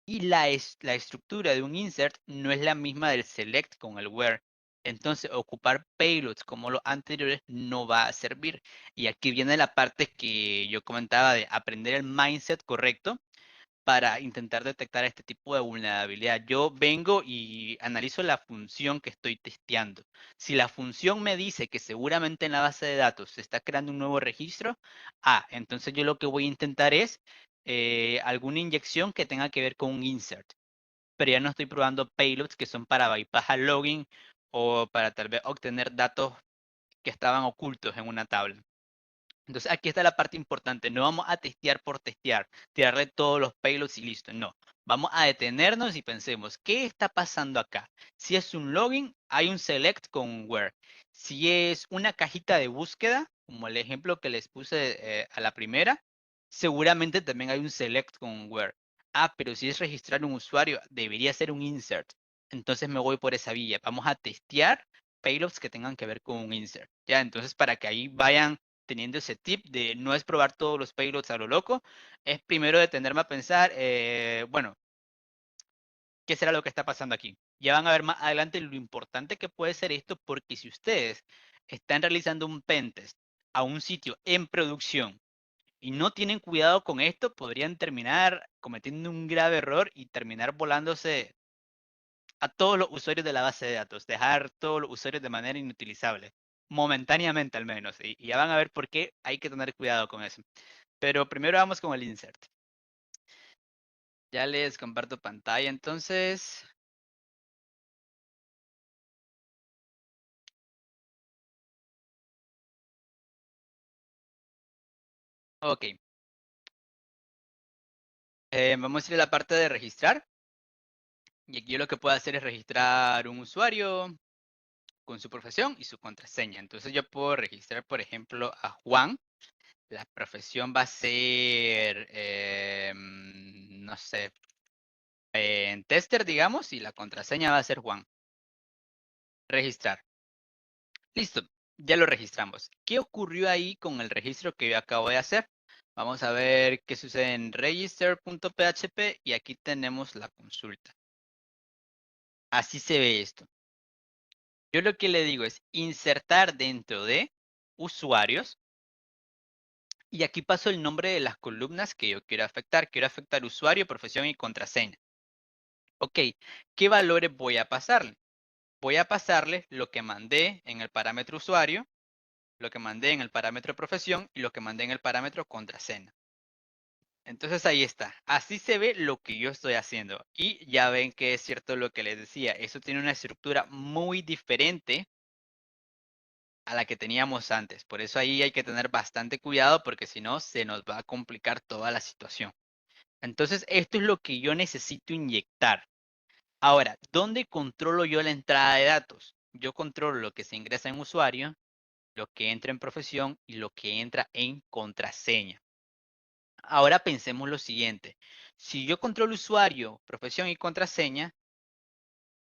Y la estructura de un insert no es la misma del select con el where. Entonces, ocupar payloads como los anteriores no va a servir. Y aquí viene la parte que yo comentaba de aprender el mindset correcto para intentar detectar este tipo de vulnerabilidad. Yo vengo y analizo la función que estoy testeando. Si la función me dice que seguramente en la base de datos se está creando un nuevo registro, entonces yo lo que voy a intentar es alguna inyección que tenga que ver con un insert. Pero ya no estoy probando payloads que son para bypass al login o para tal vez obtener datos que estaban ocultos en una tabla. Entonces aquí está la parte importante, no vamos a testear por testear, tirarle todos los payloads y listo, no. Vamos a detenernos y pensemos, ¿qué está pasando acá? Si es un login, hay un select con un where. Si es una cajita de búsqueda, como el ejemplo que les puse a la primera, seguramente también hay un select con un where. Pero si es registrar un usuario, debería ser un insert. Entonces me voy por esa vía. Vamos a testear payloads que tengan que ver con un insert. Ya, entonces para que ahí vayan teniendo ese tip de no es probar todos los payloads a lo loco, es primero detenerme a pensar, bueno, ¿qué será lo que está pasando aquí? Ya van a ver más adelante lo importante que puede ser esto, porque si ustedes están realizando un pentest a un sitio en producción y no tienen cuidado con esto, podrían terminar cometiendo un grave error y terminar volándose a todos los usuarios de la base de datos, dejar todos los usuarios de manera inutilizable, momentáneamente al menos, y ya van a ver por qué hay que tener cuidado con eso. Pero primero vamos con el insert. Ya les comparto pantalla entonces. Ok, Vamos a ir a la parte de registrar. Y aquí yo lo que puedo hacer es registrar un usuario con su profesión y su contraseña. Entonces yo puedo registrar, por ejemplo, a Juan. La profesión va a ser, no sé, en tester, digamos, y la contraseña va a ser Juan. Registrar. Listo, ya lo registramos. ¿Qué ocurrió ahí con el registro que yo acabo de hacer? Vamos a ver qué sucede en register.php y aquí tenemos la consulta. Así se ve esto. Yo lo que le digo es insertar dentro de usuarios y aquí paso el nombre de las columnas que yo quiero afectar. Quiero afectar usuario, profesión y contraseña. Ok, ¿qué valores voy a pasarle? Voy a pasarle lo que mandé en el parámetro usuario, lo que mandé en el parámetro profesión y lo que mandé en el parámetro contraseña. Entonces ahí está. Así se ve lo que yo estoy haciendo. Y ya ven que es cierto lo que les decía. Eso tiene una estructura muy diferente a la que teníamos antes. Por eso ahí hay que tener bastante cuidado porque si no se nos va a complicar toda la situación. Entonces esto es lo que yo necesito inyectar. Ahora, ¿dónde controlo yo la entrada de datos? Yo controlo lo que se ingresa en usuario, lo que entra en profesión y lo que entra en contraseña. Ahora pensemos lo siguiente. Si yo controlo usuario, profesión y contraseña,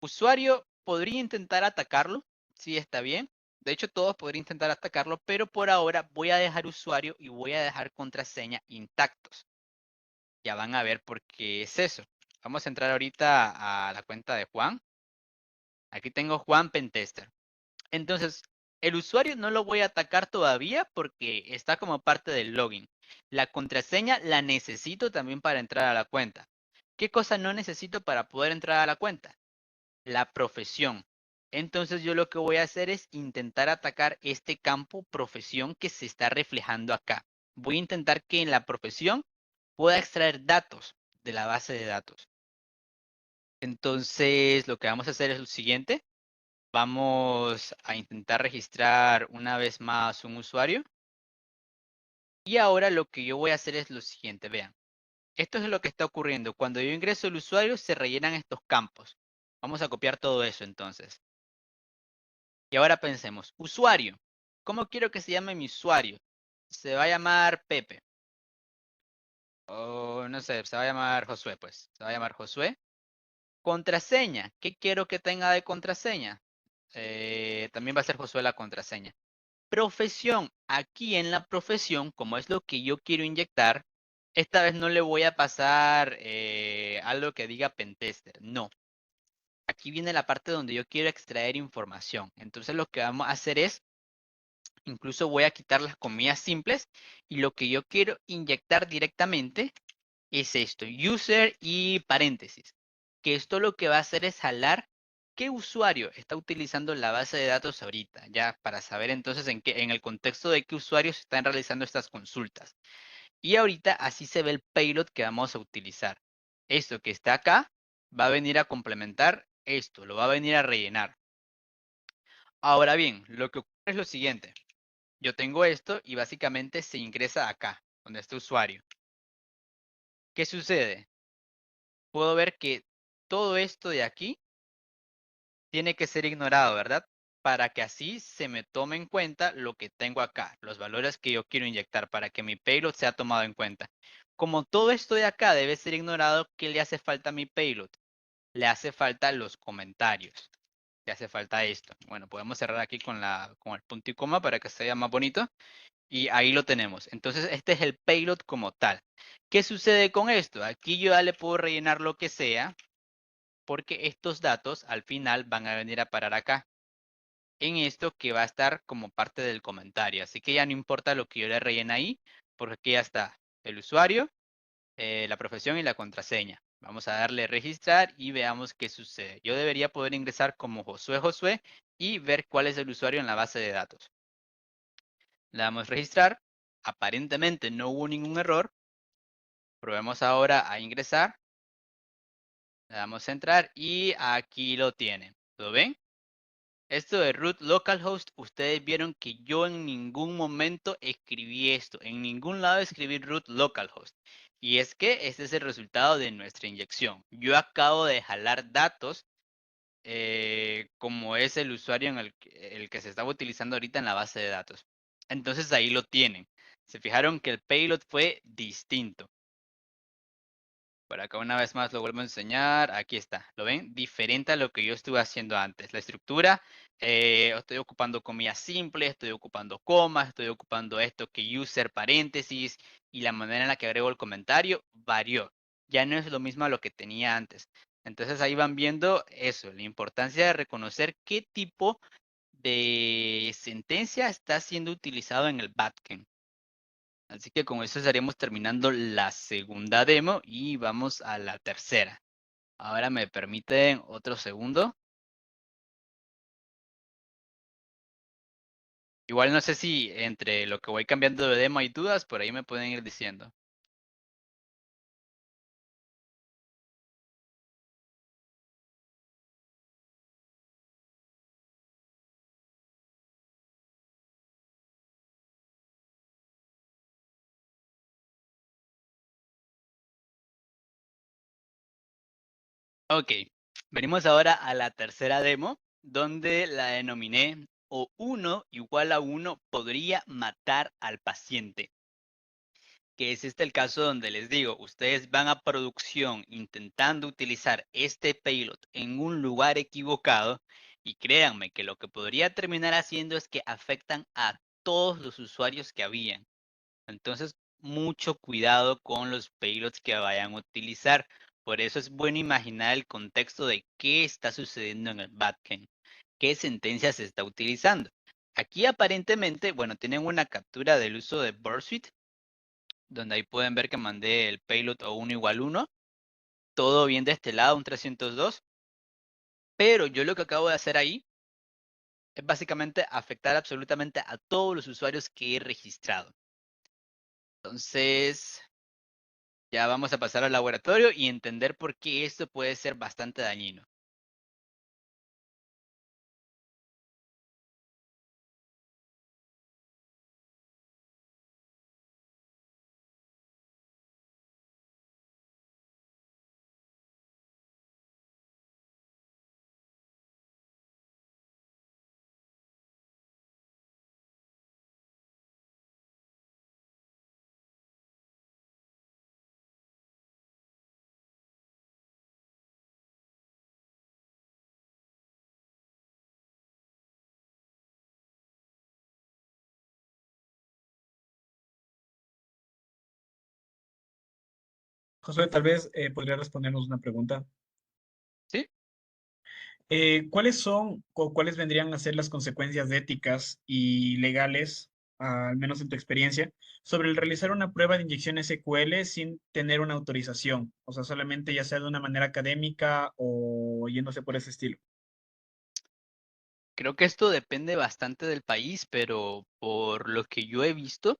usuario podría intentar atacarlo, sí está bien. De hecho, todos podrían intentar atacarlo, pero por ahora voy a dejar usuario y voy a dejar contraseña intactos. Ya van a ver por qué es eso. Vamos a entrar ahorita a la cuenta de Juan. Aquí tengo Juan Pentester. Entonces, el usuario no lo voy a atacar todavía porque está como parte del login. La contraseña la necesito también para entrar a la cuenta. ¿Qué cosa no necesito para poder entrar a la cuenta? La profesión. Entonces yo lo que voy a hacer es intentar atacar este campo profesión que se está reflejando acá. Voy a intentar que en la profesión pueda extraer datos de la base de datos. Entonces lo que vamos a hacer es lo siguiente. Vamos a intentar registrar una vez más un usuario. Y ahora lo que yo voy a hacer es lo siguiente, vean. Esto es lo que está ocurriendo. Cuando yo ingreso el usuario se rellenan estos campos. Vamos a copiar todo eso entonces. Y ahora pensemos, usuario. ¿Cómo quiero que se llame mi usuario? Se va a llamar Pepe. O no sé, se va a llamar Josué, pues. Se va a llamar Josué. Contraseña. ¿Qué quiero que tenga de contraseña? También va a ser Josué la contraseña. Profesión. Aquí en la profesión, como es lo que yo quiero inyectar, esta vez no le voy a pasar algo que diga pentester. No. Aquí viene la parte donde yo quiero extraer información. Entonces lo que vamos a hacer es, incluso voy a quitar las comillas simples y lo que yo quiero inyectar directamente es esto, user y paréntesis. Que esto lo que va a hacer es jalar qué usuario está utilizando la base de datos ahorita, ya para saber entonces en el contexto de qué usuarios están realizando estas consultas. Y ahorita así se ve el payload que vamos a utilizar. Esto que está acá va a venir a complementar esto, lo va a venir a rellenar. Ahora bien, lo que ocurre es lo siguiente. Yo tengo esto y básicamente se ingresa acá, donde está usuario. ¿Qué sucede? Puedo ver que todo esto de aquí tiene que ser ignorado, ¿verdad? Para que así se me tome en cuenta lo que tengo acá, los valores que yo quiero inyectar para que mi payload sea tomado en cuenta. Como todo esto de acá debe ser ignorado, ¿qué le hace falta a mi payload? Le hace falta los comentarios. Le hace falta esto. Bueno, podemos cerrar aquí con el punto y coma para que se vea más bonito. Y ahí lo tenemos. Entonces, este es el payload como tal. ¿Qué sucede con esto? Aquí yo ya le puedo rellenar lo que sea, porque estos datos al final van a venir a parar acá, en esto que va a estar como parte del comentario. Así que ya no importa lo que yo le rellene ahí, porque aquí ya está el usuario, la profesión y la contraseña. Vamos a darle registrar y veamos qué sucede. Yo debería poder ingresar como Josué Josué y ver cuál es el usuario en la base de datos. Le damos registrar. Aparentemente no hubo ningún error. Probemos ahora a ingresar. Le damos a entrar y aquí lo tienen. ¿Lo ven? Esto de root localhost, ustedes vieron que yo en ningún momento escribí esto, en ningún lado escribí root localhost. Y es que este es el resultado de nuestra inyección. Yo acabo de jalar datos como es el usuario en el que se estaba utilizando ahorita en la base de datos. Entonces ahí lo tienen. Se fijaron que el payload fue distinto. Por acá una vez más lo vuelvo a enseñar. Aquí está. ¿Lo ven? Diferente a lo que yo estuve haciendo antes. La estructura, estoy ocupando comillas simples, estoy ocupando comas, estoy ocupando esto que user paréntesis y la manera en la que agrego el comentario varió. Ya no es lo mismo a lo que tenía antes. Entonces ahí van viendo eso, la importancia de reconocer qué tipo de sentencia está siendo utilizado en el backend. Así que con eso estaremos terminando la segunda demo y vamos a la tercera. Ahora me permiten otro segundo. Igual no sé si entre lo que voy cambiando de demo hay dudas, por ahí me pueden ir diciendo. Ok, venimos ahora a la tercera demo, donde la denominé o 1 igual a 1 podría matar al paciente. Que es este el caso donde les digo, ustedes van a producción intentando utilizar este payload en un lugar equivocado y créanme que lo que podría terminar haciendo es que afectan a todos los usuarios que habían. Entonces, mucho cuidado con los payloads que vayan a utilizar. Por eso es bueno imaginar el contexto de qué está sucediendo en el backend, qué sentencia se está utilizando. Aquí aparentemente, bueno, tienen una captura del uso de Bursuit, donde ahí pueden ver que mandé el payload o 1 igual 1. Todo bien de este lado, un 302. Pero yo lo que acabo de hacer ahí es básicamente afectar absolutamente a todos los usuarios que he registrado. Entonces, ya vamos a pasar al laboratorio y entender por qué esto puede ser bastante dañino. Josué, tal vez podría respondernos una pregunta. ¿Sí? ¿Cuáles son o cuáles vendrían a ser las consecuencias éticas y legales, al menos en tu experiencia, sobre el realizar una prueba de inyección SQL sin tener una autorización? O sea, solamente ya sea de una manera académica o yéndose por ese estilo. Creo que esto depende bastante del país, pero por lo que yo he visto,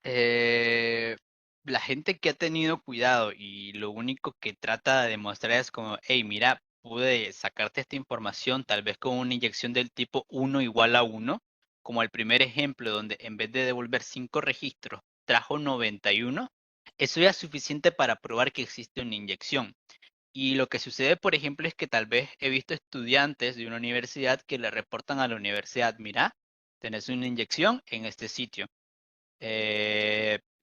eh, la gente que ha tenido cuidado y lo único que trata de demostrar es como, hey, mira, pude sacarte esta información tal vez con una inyección del tipo 1 igual a 1, como el primer ejemplo donde en vez de devolver 5 registros, trajo 91, eso ya es suficiente para probar que existe una inyección. Y lo que sucede, por ejemplo, es que tal vez he visto estudiantes de una universidad que le reportan a la universidad, mira, tenés una inyección en este sitio.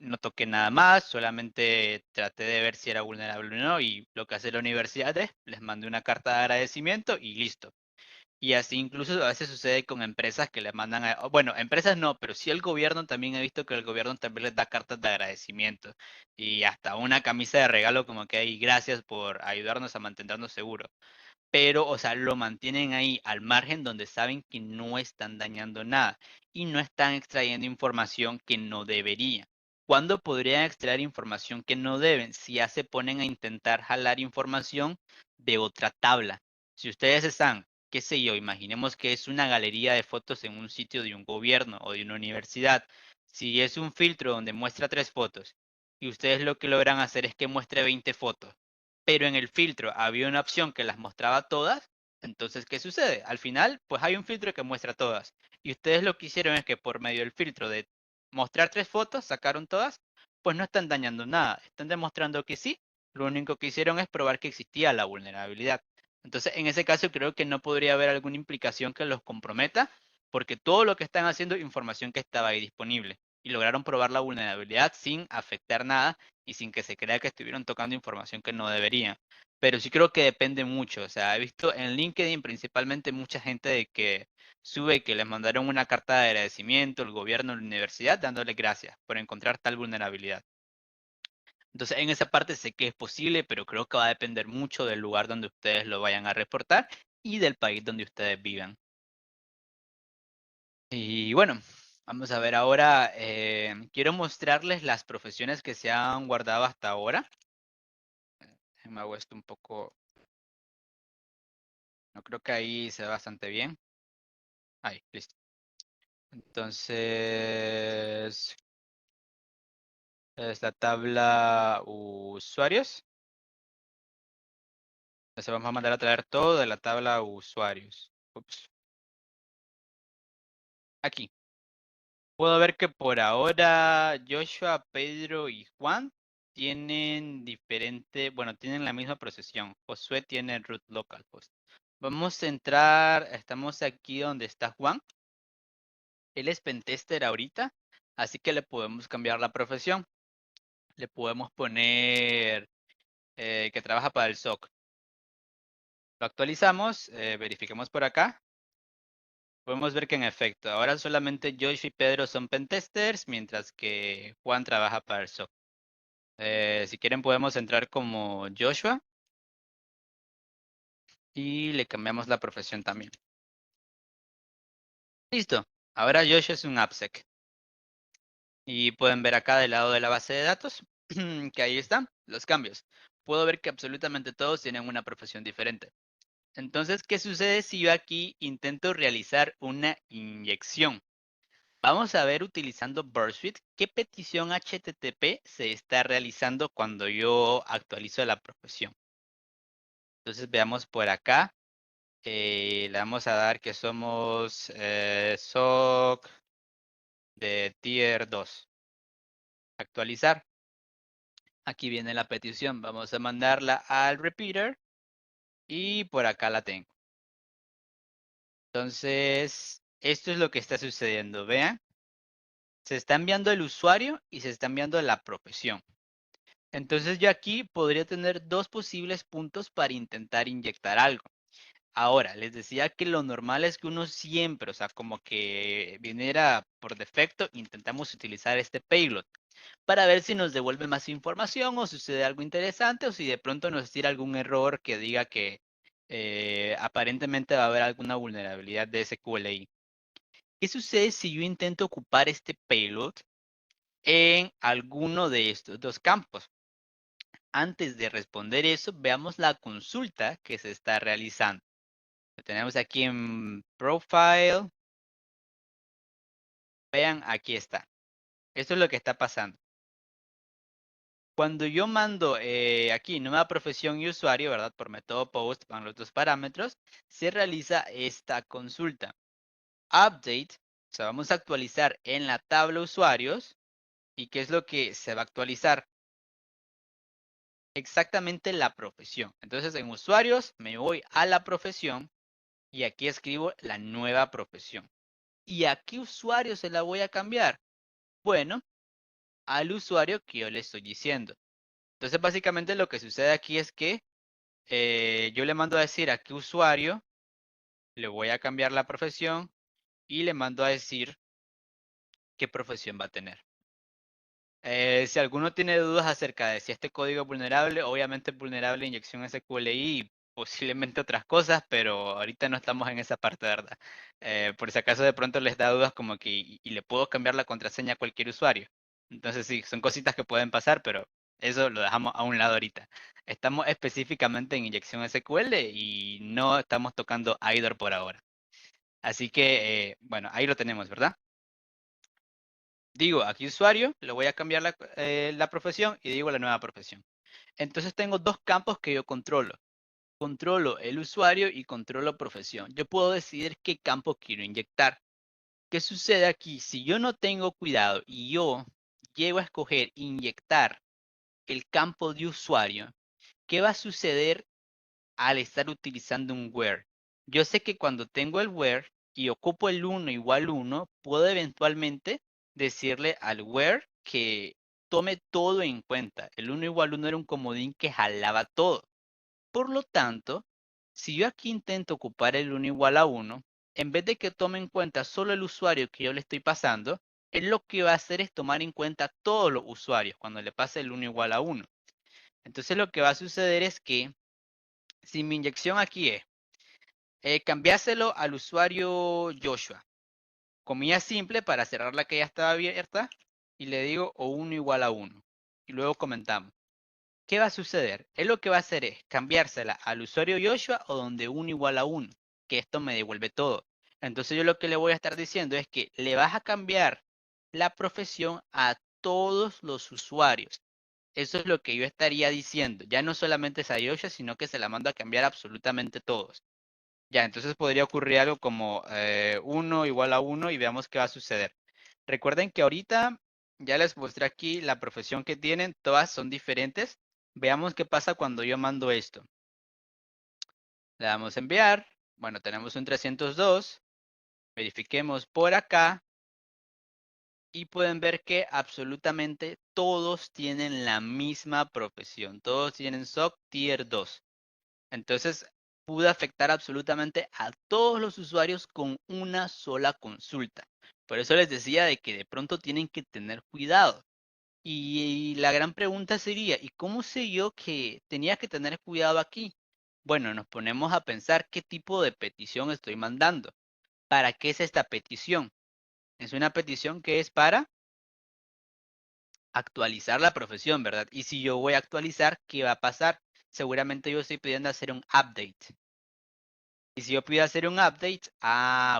No toqué nada más, solamente traté de ver si era vulnerable o no y lo que hace la universidad es, les mandé una carta de agradecimiento y listo. Y así incluso a veces sucede con empresas que les mandan, bueno, empresas no, pero sí el gobierno también he visto que el gobierno también les da cartas de agradecimiento y hasta una camisa de regalo como que hay gracias por ayudarnos a mantenernos seguros, pero, o sea, lo mantienen ahí al margen donde saben que no están dañando nada y no están extrayendo información que no deberían. ¿Cuándo podrían extraer información que no deben? Si ya se ponen a intentar jalar información de otra tabla. Si ustedes están, qué sé yo, imaginemos que es una galería de fotos en un sitio de un gobierno o de una universidad. Si es un filtro donde muestra 3 fotos y ustedes lo que logran hacer es que muestre 20 fotos, pero en el filtro había una opción que las mostraba todas, Entonces, ¿qué sucede? Al final, pues hay un filtro que muestra todas. Y ustedes lo que hicieron es que por medio del filtro de mostrar 3 fotos, sacaron todas, pues no están dañando nada. Están demostrando que sí. Lo único que hicieron es probar que existía la vulnerabilidad. Entonces, en ese caso, creo que no podría haber alguna implicación que los comprometa, porque todo lo que están haciendo es información que estaba ahí disponible. Y lograron probar la vulnerabilidad sin afectar nada y sin que se crea que estuvieron tocando información que no deberían. Pero sí creo que depende mucho. O sea, he visto en LinkedIn principalmente mucha gente de que sube que les mandaron una carta de agradecimiento el gobierno, la universidad, dándole gracias por encontrar tal vulnerabilidad. Entonces, en esa parte sé que es posible, pero creo que va a depender mucho del lugar donde ustedes lo vayan a reportar y del país donde ustedes vivan. Y bueno, vamos a ver ahora. Quiero mostrarles las profesiones que se han guardado hasta ahora. Me hago esto un poco. No creo que ahí se ve bastante bien. Ahí, listo. Entonces, es la tabla usuarios. Entonces vamos a mandar a traer todo de la tabla usuarios. Ups. Aquí. Puedo ver que por ahora Joshua, Pedro y Juan tienen bueno, tienen la misma procesión. Josué tiene root localhost. Vamos a entrar, estamos aquí donde está Juan. Él es pentester ahorita, así que le podemos cambiar la profesión. Le podemos poner que trabaja para el SOC. Lo actualizamos, verifiquemos por acá. Podemos ver que en efecto, ahora solamente Josh y Pedro son pentesters, mientras que Juan trabaja para el SOC. Si quieren podemos entrar como Joshua y le cambiamos la profesión también. Listo, ahora Joshua es un AppSec. Y pueden ver acá del lado de la base de datos que ahí están los cambios. Puedo ver que absolutamente todos tienen una profesión diferente. Entonces, ¿qué sucede si yo aquí intento realizar una inyección? Vamos a ver utilizando Burst Suite qué petición HTTP se está realizando cuando yo actualizo la profesión. Entonces veamos por acá. Le vamos a dar que somos SOC de Tier 2. Actualizar. Aquí viene la petición. Vamos a mandarla al repeater. Y por acá la tengo. Entonces, esto es lo que está sucediendo. Vean. Se está enviando el usuario y se está enviando la profesión. Entonces yo aquí podría tener 2 posibles puntos para intentar inyectar algo. Ahora, les decía que lo normal es que uno siempre, o sea, como que viniera por defecto, intentamos utilizar este payload para ver si nos devuelve más información o sucede algo interesante o si de pronto nos tira algún error que diga que aparentemente va a haber alguna vulnerabilidad de SQLI. ¿Qué sucede si yo intento ocupar este payload en alguno de estos 2 campos? Antes de responder eso, veamos la consulta que se está realizando. Lo tenemos aquí en Profile. Vean, aquí está. Esto es lo que está pasando. Cuando yo mando aquí nueva profesión y usuario, ¿verdad? Por método post, van los 2 parámetros, se realiza esta consulta. Update, o sea, vamos a actualizar en la tabla usuarios. ¿Y qué es lo que se va a actualizar? Exactamente la profesión. Entonces en usuarios me voy a la profesión y aquí escribo la nueva profesión. ¿Y a qué usuario se la voy a cambiar? Bueno, al usuario que yo le estoy diciendo. Entonces básicamente lo que sucede aquí es que yo le mando a decir a qué usuario le voy a cambiar la profesión y le mando a decir qué profesión va a tener. Si alguno tiene dudas acerca de si este código es vulnerable, obviamente es vulnerable a inyección SQLI y posiblemente otras cosas, pero ahorita no estamos en esa parte, ¿verdad? Por si acaso de pronto les da dudas como que y le puedo cambiar la contraseña a cualquier usuario. Entonces sí, son cositas que pueden pasar, pero eso lo dejamos a un lado ahorita. Estamos específicamente en inyección SQL y no estamos tocando IDOR por ahora. Así que, bueno, ahí lo tenemos, ¿verdad? Digo, aquí usuario, le voy a cambiar la profesión y digo la nueva profesión. Entonces tengo 2 campos que yo controlo. controlo el usuario y controlo profesión. Yo puedo decidir qué campo quiero inyectar. ¿Qué sucede aquí? Si yo no tengo cuidado y yo llego a escoger inyectar el campo de usuario, ¿qué va a suceder al estar utilizando un where? Yo sé que cuando tengo el where y ocupo el 1 igual 1, puedo eventualmente decirle al where que tome todo en cuenta. El 1 igual 1 era un comodín que jalaba todo. Por lo tanto, si yo aquí intento ocupar el 1 igual a 1, en vez de que tome en cuenta solo el usuario que yo le estoy pasando, él lo que va a hacer es tomar en cuenta todos los usuarios cuando le pase el 1 igual a 1. Entonces lo que va a suceder es que si mi inyección aquí es cambiárselo al usuario Joshua, comilla simple para cerrar la que ya estaba abierta, y le digo o 1 igual a 1. Y luego comentamos. ¿Qué va a suceder? Él lo que va a hacer es cambiársela al usuario Joshua o donde 1 igual a 1, que esto me devuelve todo. Entonces yo lo que le voy a estar diciendo es que le vas a cambiar la profesión a todos los usuarios. Eso es lo que yo estaría diciendo. Ya no solamente es a Joshua, sino que se la mando a cambiar a absolutamente todos. Ya, entonces podría ocurrir algo como 1 igual a 1 y veamos qué va a suceder. Recuerden que ahorita ya les mostré aquí la profesión que tienen, todas son diferentes. Veamos qué pasa cuando yo mando esto. Le damos a enviar. Bueno, tenemos un 302. Verifiquemos por acá y pueden ver que absolutamente todos tienen la misma profesión. Todos tienen SOC Tier 2. Entonces, pude afectar absolutamente a todos los usuarios con una sola consulta. Por eso les decía de que de pronto tienen que tener cuidado. Y la gran pregunta sería, ¿y cómo sé yo que tenía que tener cuidado aquí? Bueno, nos ponemos a pensar qué tipo de petición estoy mandando. ¿Para qué es esta petición? Es una petición que es para actualizar la profesión, ¿verdad? Y si yo voy a actualizar, ¿qué va a pasar? Seguramente yo estoy pidiendo hacer un update. Y si yo pido hacer un update,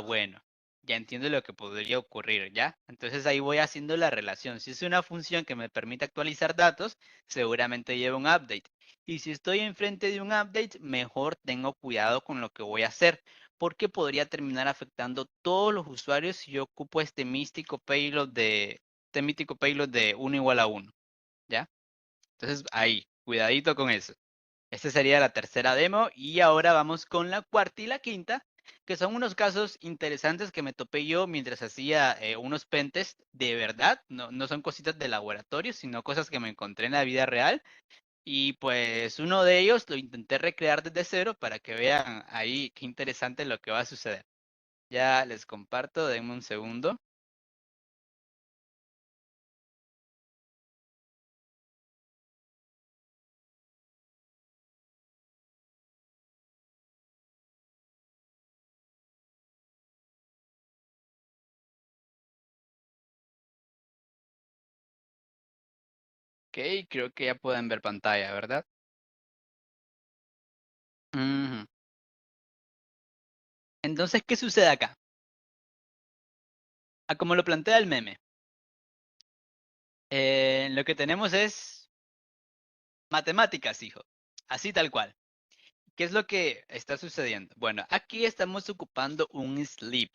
bueno, ya entiendo lo que podría ocurrir, ¿ya? Entonces ahí voy haciendo la relación. Si es una función que me permite actualizar datos, seguramente lleva un update. Y si estoy enfrente de un update, mejor tengo cuidado con lo que voy a hacer, porque podría terminar afectando todos los usuarios si yo ocupo este mítico payload de 1 igual a 1, ¿ya? Entonces ahí, cuidadito con eso. Esta sería la tercera demo y ahora vamos con la cuarta y la quinta, que son unos casos interesantes que me topé yo mientras hacía unos pentest de verdad, no son cositas de laboratorio, sino cosas que me encontré en la vida real. Y pues uno de ellos lo intenté recrear desde cero para que vean ahí qué interesante lo que va a suceder. Ya les comparto, denme un segundo. Ok, creo que ya pueden ver pantalla, ¿verdad? Ujú. Entonces, ¿qué sucede acá? Como lo plantea el meme, lo que tenemos es matemáticas, hijo. Así tal cual. ¿Qué es lo que está sucediendo? Bueno, aquí estamos ocupando un sleep.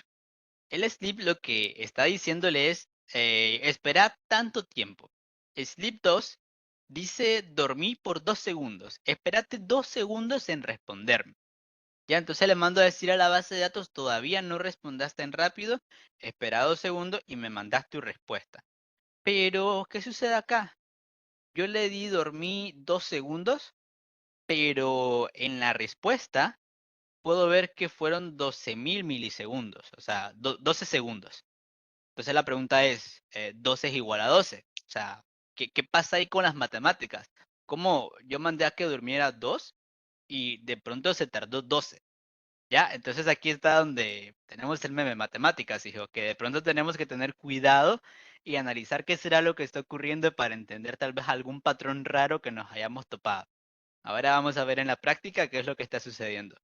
El sleep lo que está diciéndole es esperar tanto tiempo. Sleep 2 dice dormí por 2 segundos. Espérate 2 segundos en responderme. Ya, entonces le mando a decir a la base de datos, todavía no respondas tan rápido, espera 2 segundos y me mandas tu respuesta. Pero, ¿qué sucede acá? Yo le di dormí 2 segundos, pero en la respuesta puedo ver que fueron 12.000 milisegundos, o sea, 12 segundos. Entonces la pregunta es, 12 es igual a 12. O sea, ¿qué pasa ahí con las matemáticas? ¿Cómo yo mandé a que durmiera 2 y de pronto se tardó 12? ¿Ya? Entonces aquí está donde tenemos el meme matemáticas, hijo, que de pronto tenemos que tener cuidado y analizar qué será lo que está ocurriendo para entender tal vez algún patrón raro que nos hayamos topado. Ahora vamos a ver en la práctica qué es lo que está sucediendo.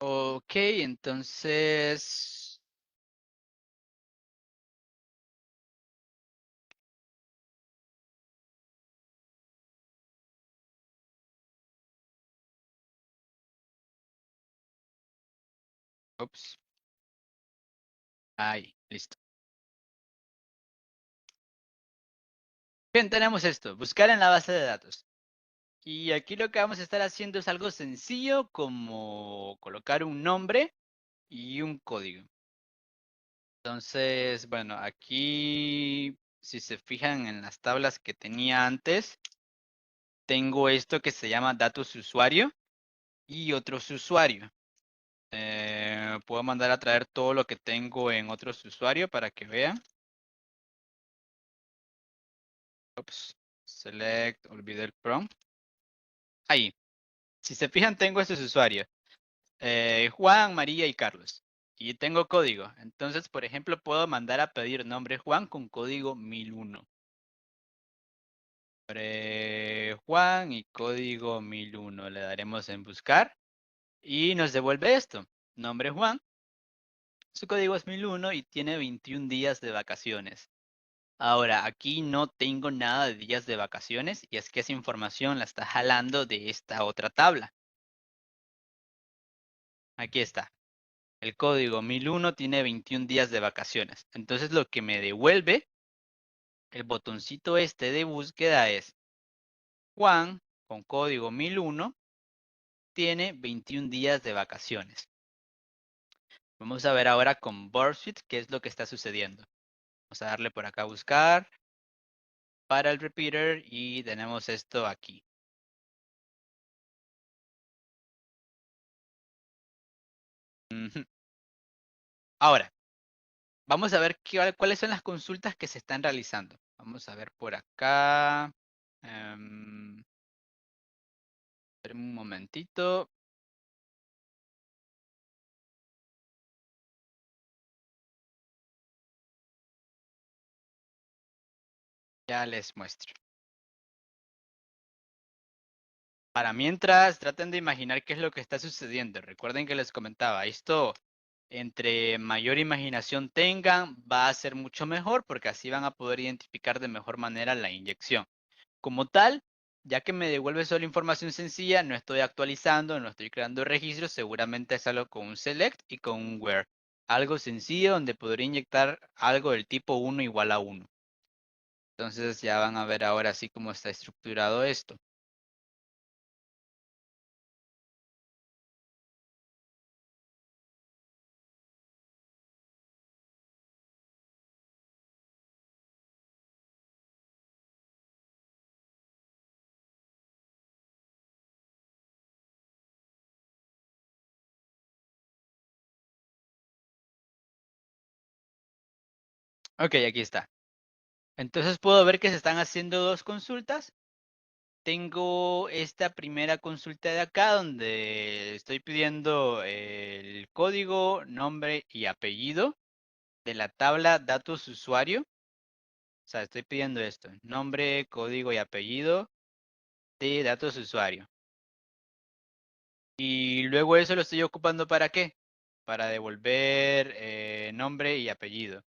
Ok, entonces... Ups. Ahí, listo. Bien, tenemos esto. Buscar en la base de datos. Y aquí lo que vamos a estar haciendo es algo sencillo como colocar un nombre y un código. Entonces, bueno, aquí, si se fijan en las tablas que tenía antes, tengo esto que se llama datos usuario y otros usuario. Puedo mandar a traer todo lo que tengo en otros usuario para que vean. Ups, select, olvidé el prompt. Ahí. Si se fijan, tengo estos usuarios. Juan, María y Carlos. Y tengo código. Entonces, por ejemplo, puedo mandar a pedir nombre Juan con código 1001. Juan y código 1001. Le daremos en buscar y nos devuelve esto. Nombre Juan. Su código es 1001 y tiene 21 días de vacaciones. Ahora, aquí no tengo nada de días de vacaciones y es que esa información la está jalando de esta otra tabla. Aquí está. El código 1001 tiene 21 días de vacaciones. Entonces lo que me devuelve el botoncito este de búsqueda es Juan con código 1001 tiene 21 días de vacaciones. Vamos a ver ahora con Bursuit qué es lo que está sucediendo. Vamos a darle por acá a buscar para el repeater y tenemos esto aquí. Ahora, vamos a ver cuáles son las consultas que se están realizando. Vamos a ver por acá. Esperen un momentito. Ya les muestro. Para mientras, traten de imaginar qué es lo que está sucediendo. Recuerden que les comentaba, esto entre mayor imaginación tengan, va a ser mucho mejor porque así van a poder identificar de mejor manera la inyección. Como tal, ya que me devuelve solo información sencilla, no estoy actualizando, no estoy creando registros, seguramente es algo con un select y con un where. Algo sencillo donde podría inyectar algo del tipo 1 igual a 1. Entonces ya van a ver ahora así cómo está estructurado esto. Ok, aquí está. Entonces puedo ver que se están haciendo dos consultas. Tengo esta primera consulta de acá donde estoy pidiendo el código, nombre y apellido de la tabla datos usuario. O sea, estoy pidiendo esto, nombre, código y apellido de datos usuario. Y luego eso lo estoy ocupando ¿para qué? Para devolver nombre y apellido.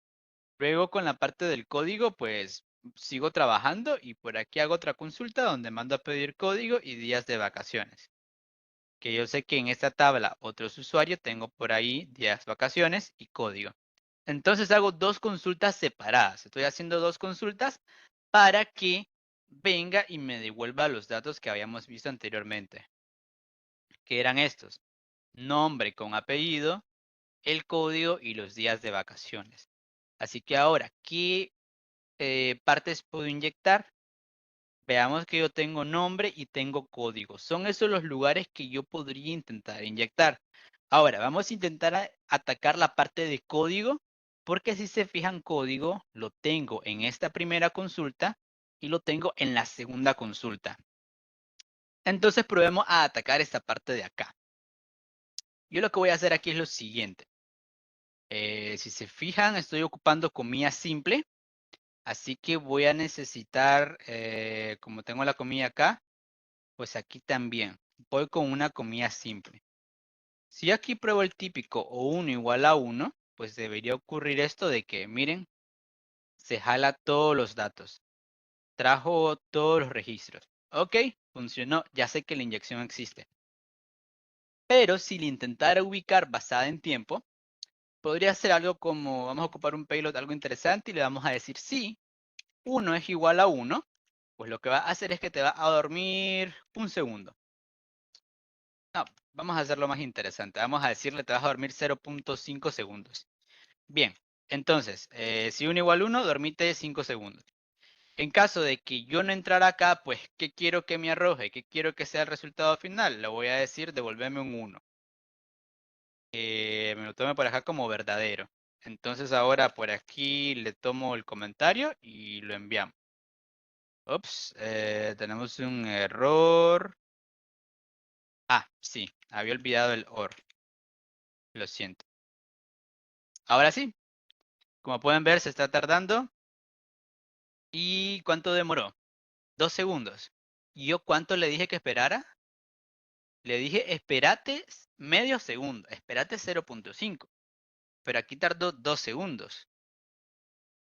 Luego con la parte del código, pues sigo trabajando y por aquí hago otra consulta donde mando a pedir código y días de vacaciones. Que yo sé que en esta tabla otros usuarios tengo por ahí días vacaciones y código. Entonces hago dos consultas separadas. Estoy haciendo dos consultas para que venga y me devuelva los datos que habíamos visto anteriormente. Que eran estos. Nombre con apellido, el código y los días de vacaciones. Así que ahora, ¿qué partes puedo inyectar? Veamos que yo tengo nombre y tengo código. Son esos los lugares que yo podría intentar inyectar. Ahora, vamos a intentar atacar la parte de código, porque si se fijan código, lo tengo en esta primera consulta y lo tengo en la segunda consulta. Entonces probemos a atacar esta parte de acá. Yo lo que voy a hacer aquí es lo siguiente. Si se fijan, estoy ocupando comilla simple. Así que voy a necesitar, como tengo la comilla acá, pues aquí también. Voy con una comilla simple. Si aquí pruebo el típico o 1 igual a 1, pues debería ocurrir esto de que, miren, se jala todos los datos, trajo todos los registros. Ok, funcionó, ya sé que la inyección existe. Pero si la intentara ubicar basada en tiempo, podría ser algo como, vamos a ocupar un payload algo interesante y le vamos a decir, sí, 1 es igual a 1, pues lo que va a hacer es que te va a dormir un segundo. No, vamos a hacerlo más interesante. Vamos a decirle, te vas a dormir 0.5 segundos. Bien, entonces, si 1 igual a 1, dormite 5 segundos. En caso de que yo no entrara acá, pues, ¿qué quiero que me arroje? ¿Qué quiero que sea el resultado final? Le voy a decir, devolverme un 1. Me lo tome por acá como verdadero. Entonces ahora por aquí le tomo el comentario y lo enviamos. Ups, tenemos un error. Ah, sí, había olvidado el OR. Lo siento. Ahora sí, como pueden ver, se está tardando. ¿Y cuánto demoró? 2 segundos. ¿Y yo cuánto le dije que esperara? Le dije, espérate medio segundo, espérate 0.5. Pero aquí tardó 2 segundos.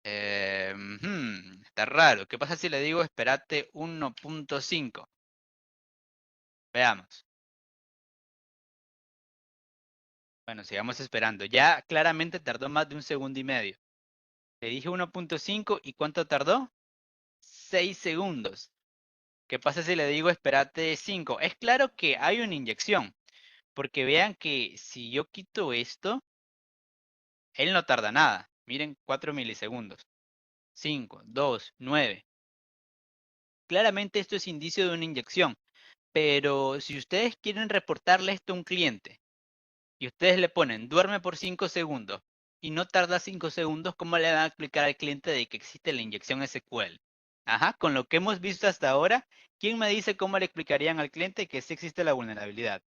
Está raro. ¿Qué pasa si le digo espérate 1.5? Veamos. Bueno, sigamos esperando. Ya claramente tardó más de 1,5 segundos. Le dije 1.5 y ¿cuánto tardó? 6 segundos. ¿Qué pasa si le digo espérate 5? Es claro que hay una inyección. Porque vean que si yo quito esto, él no tarda nada. Miren, 4 milisegundos. 5, 2, 9. Claramente esto es indicio de una inyección. Pero si ustedes quieren reportarle esto a un cliente y ustedes le ponen duerme por 5 segundos y no tarda 5 segundos, ¿cómo le van a explicar al cliente de que existe la inyección SQL? Ajá, con lo que hemos visto hasta ahora, ¿quién me dice cómo le explicarían al cliente que sí existe la vulnerabilidad?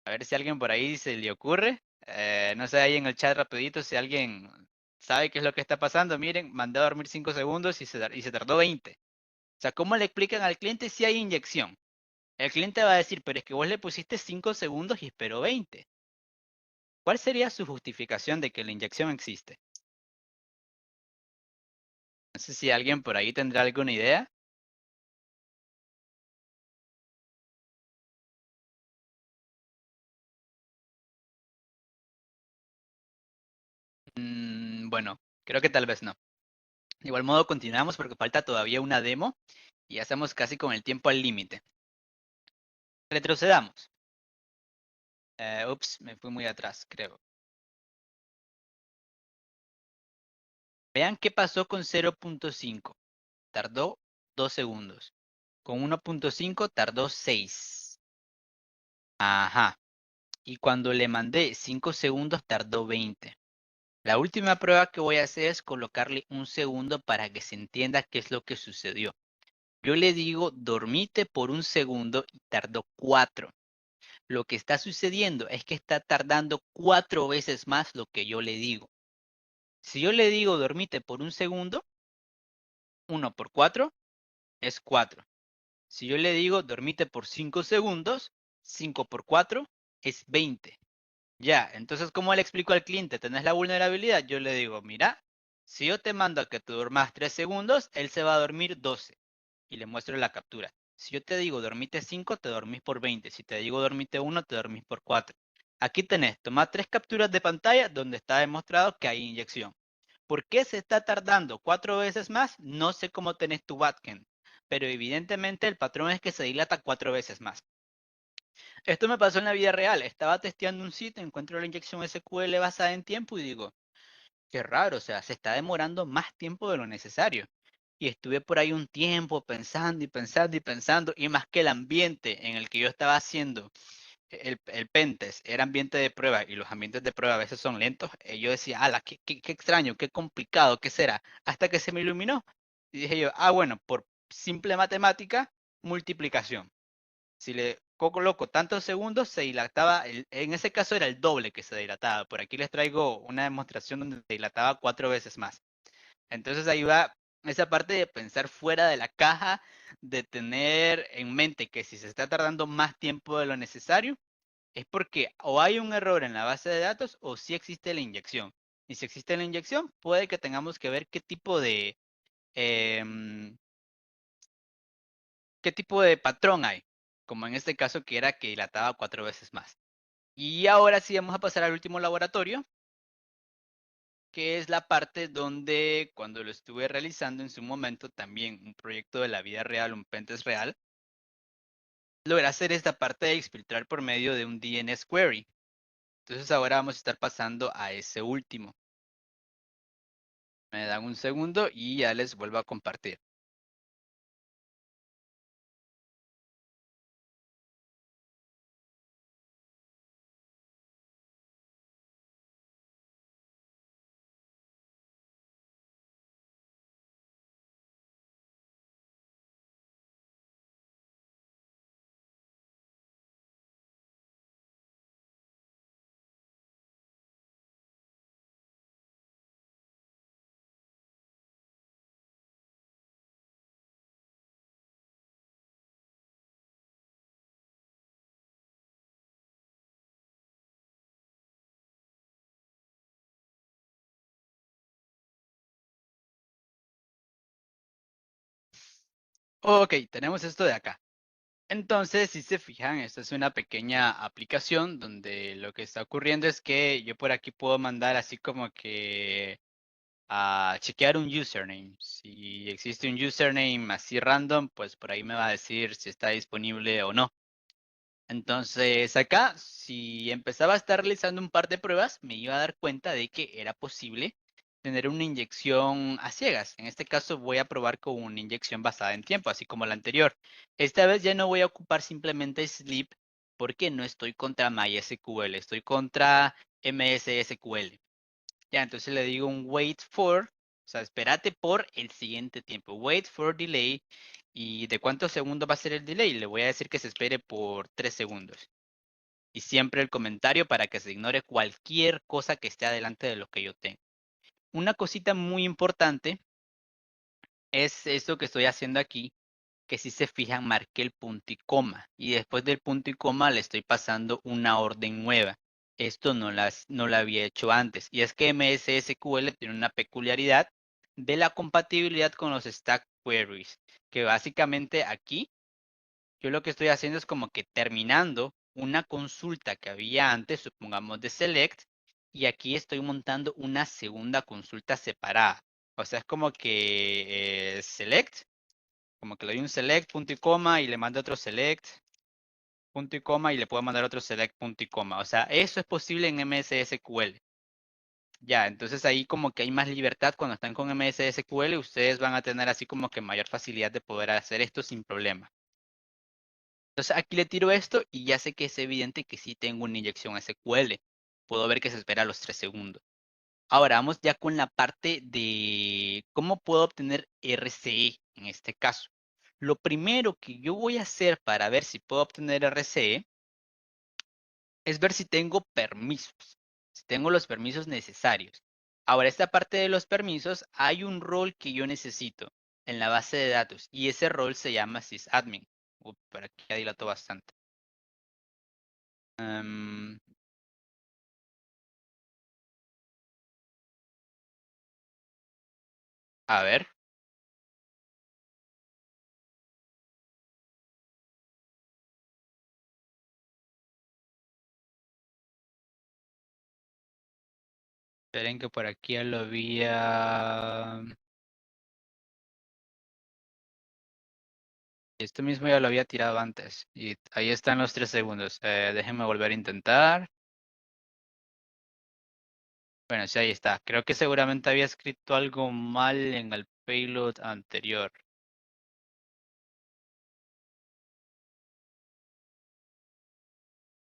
A ver si a alguien por ahí se le ocurre. No sé, ahí en el chat rapidito si alguien sabe qué es lo que está pasando. Miren, mandé a dormir 5 segundos y se tardó 20. O sea, ¿cómo le explican al cliente si hay inyección? El cliente va a decir, pero es que vos le pusiste 5 segundos y esperó 20. ¿Cuál sería su justificación de que la inyección existe? No sé si alguien por ahí tendrá alguna idea. Bueno, creo que tal vez no. De igual modo continuamos porque falta todavía una demo y ya estamos casi con el tiempo al límite. Retrocedamos. Ups, me fui muy atrás, creo. Vean qué pasó con 0.5. Tardó 2 segundos. Con 1.5 tardó 6. Ajá. Y cuando le mandé 5 segundos tardó 20. La última prueba que voy a hacer es colocarle un segundo para que se entienda qué es lo que sucedió. Yo le digo dormite por un segundo y tardó 4. Lo que está sucediendo es que está tardando 4 veces más lo que yo le digo. Si yo le digo dormite por un segundo, 1 por 4 es 4. Si yo le digo dormite por 5 segundos, 5 por 4 es 20. Ya, entonces, ¿cómo le explico al cliente? ¿Tenés la vulnerabilidad? Yo le digo, mira, si yo te mando a que te duermas 3 segundos, él se va a dormir 12. Y le muestro la captura. Si yo te digo dormite 5, te dormís por 20. Si te digo dormite 1, te dormís por 4. Aquí tenés, toma 3 capturas de pantalla donde está demostrado que hay inyección. ¿Por qué se está tardando 4 veces más? No sé cómo tenés tu backend, pero evidentemente el patrón es que se dilata 4 veces más. Esto me pasó en la vida real. Estaba testeando un sitio, encuentro la inyección SQL basada en tiempo y digo, qué raro, o sea, se está demorando más tiempo de lo necesario. Y estuve por ahí un tiempo pensando y pensando y pensando, y más que el ambiente en el que yo estaba haciendo el pentest era ambiente de prueba y los ambientes de prueba a veces son lentos, yo decía, ala, qué extraño, qué complicado, ¿qué será? Hasta que se me iluminó. Y dije yo, bueno, por simple matemática, multiplicación. Si le coloco tantos segundos, se dilataba, en ese caso era el doble que se dilataba. Por aquí les traigo una demostración donde se dilataba 4 veces más. Entonces ahí va Esa parte de pensar fuera de la caja, de tener en mente que si se está tardando más tiempo de lo necesario, es porque o hay un error en la base de datos o sí existe la inyección. Y si existe la inyección, puede que tengamos que ver em, qué tipo de patrón hay, como en este caso que era que dilataba 4 veces más. Y ahora sí vamos a pasar al último laboratorio, que es la parte donde cuando lo estuve realizando en su momento, también un proyecto de la vida real, un pentest real, logré hacer esta parte de exfiltrar por medio de un DNS query. Entonces ahora vamos a estar pasando a ese último. Me dan un segundo y ya les vuelvo a compartir. Ok, tenemos esto de acá. Entonces, si se fijan, esta es una pequeña aplicación donde lo que está ocurriendo es que yo por aquí puedo mandar así como que a chequear un username. Si existe un username así random, pues por ahí me va a decir si está disponible o no. Entonces acá, si empezaba a estar realizando un par de pruebas, me iba a dar cuenta de que era posible tener una inyección a ciegas. En este caso voy a probar con una inyección basada en tiempo, así como la anterior. Esta vez ya no voy a ocupar simplemente Sleep porque no estoy contra MySQL, estoy contra MSSQL. Ya, entonces le digo un wait for, o sea, espérate por el siguiente tiempo. Wait for delay. ¿Y de cuántos segundos va a ser el delay? Le voy a decir que se espere por 3 segundos. Y siempre el comentario para que se ignore cualquier cosa que esté adelante de lo que yo tengo. Una cosita muy importante es esto que estoy haciendo aquí, que si se fijan marqué el punto y coma. Y después del punto y coma le estoy pasando una orden nueva. Esto no la había hecho antes. Y es que MSSQL tiene una peculiaridad de la compatibilidad con los stack queries. Que básicamente aquí yo lo que estoy haciendo es como que terminando una consulta que había antes, supongamos de select, y aquí estoy montando una segunda consulta separada. O sea, es como que select, como que le doy un select, punto y coma, y le mando otro select, punto y coma, y le puedo mandar otro select, punto y coma. O sea, eso es posible en MSSQL. Ya, entonces ahí como que hay más libertad cuando están con MSSQL, ustedes van a tener así como que mayor facilidad de poder hacer esto sin problema. Entonces aquí le tiro esto y ya sé que es evidente que sí tengo una inyección SQL. Puedo ver que se espera los 3 segundos. Ahora vamos ya con la parte de cómo puedo obtener RCE en este caso. Lo primero que yo voy a hacer para ver si puedo obtener RCE es ver si tengo permisos, si tengo los permisos necesarios. Ahora, esta parte de los permisos, hay un rol que yo necesito en la base de datos y ese rol se llama sysadmin. Por aquí ya dilato bastante. Em, a ver, esperen que por aquí ya lo había... Esto mismo ya lo había tirado antes. Y ahí están los 3 segundos. Déjenme volver a intentar. Bueno, sí, ahí está. Creo que seguramente había escrito algo mal en el payload anterior.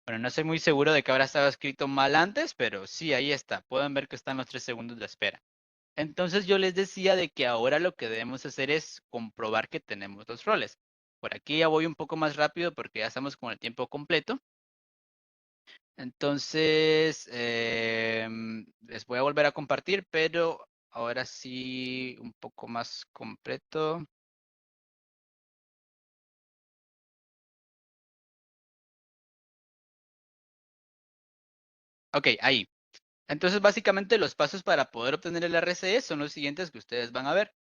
Bueno, no estoy muy seguro de que habrá estado escrito mal antes, pero sí, ahí está. Pueden ver que están los 3 segundos de espera. Entonces yo les decía de que ahora lo que debemos hacer es comprobar que tenemos los roles. Por aquí ya voy un poco más rápido porque ya estamos con el tiempo completo. Entonces, les voy a volver a compartir, pero ahora sí, un poco más completo. Ok, ahí. Entonces, básicamente los pasos para poder obtener el RCE son los siguientes que ustedes van a ver.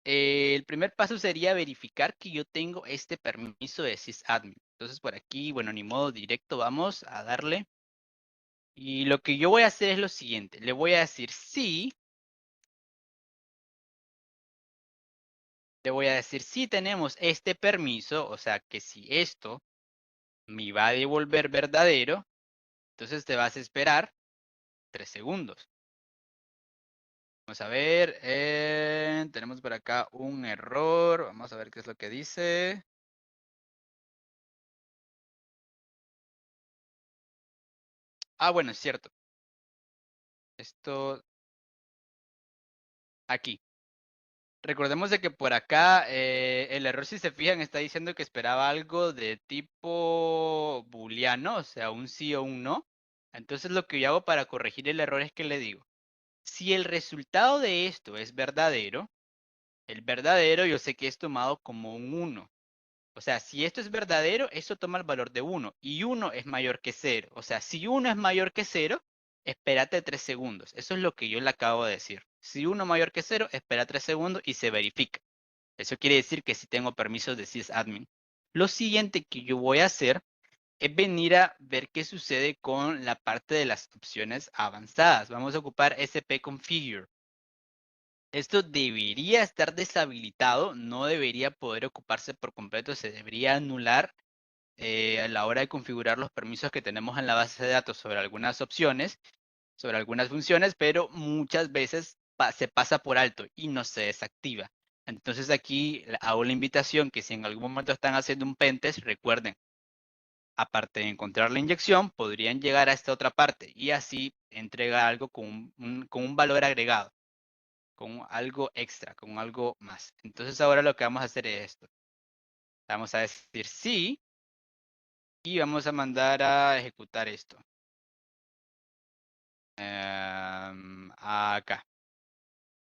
El primer paso sería verificar que yo tengo este permiso de sysadmin. Entonces, por aquí, bueno, ni modo directo, vamos a darle. Y lo que yo voy a hacer es lo siguiente. Le voy a decir sí. Le voy a decir si tenemos este permiso, o sea que si esto me va a devolver verdadero, entonces te vas a esperar 3 segundos. Vamos a ver, tenemos por acá un error, vamos a ver qué es lo que dice. Ah, bueno, es cierto. Esto aquí. Recordemos de que por acá el error, si se fijan, está diciendo que esperaba algo de tipo booleano, o sea, un sí o un no. Entonces lo que yo hago para corregir el error es que le digo, si el resultado de esto es verdadero, el verdadero yo sé que es tomado como un 1. O sea, si esto es verdadero, eso toma el valor de 1 y 1 es mayor que 0. O sea, si 1 es mayor que 0, espérate 3 segundos. Eso es lo que yo le acabo de decir. Si 1 es mayor que 0, espera 3 segundos y se verifica. Eso quiere decir que sí tengo permisos de sysadmin. Lo siguiente que yo voy a hacer es venir a ver qué sucede con la parte de las opciones avanzadas. Vamos a ocupar spconfigure. Esto debería estar deshabilitado, no debería poder ocuparse por completo, se debería anular a la hora de configurar los permisos que tenemos en la base de datos sobre algunas opciones, sobre algunas funciones, pero muchas veces se pasa por alto y no se desactiva. Entonces aquí hago la invitación que si en algún momento están haciendo un pentest, recuerden, aparte de encontrar la inyección, podrían llegar a esta otra parte y así entrega algo con un valor agregado, con algo extra, con algo más. Entonces ahora lo que vamos a hacer es esto. Vamos a decir sí y vamos a mandar a ejecutar esto. Acá.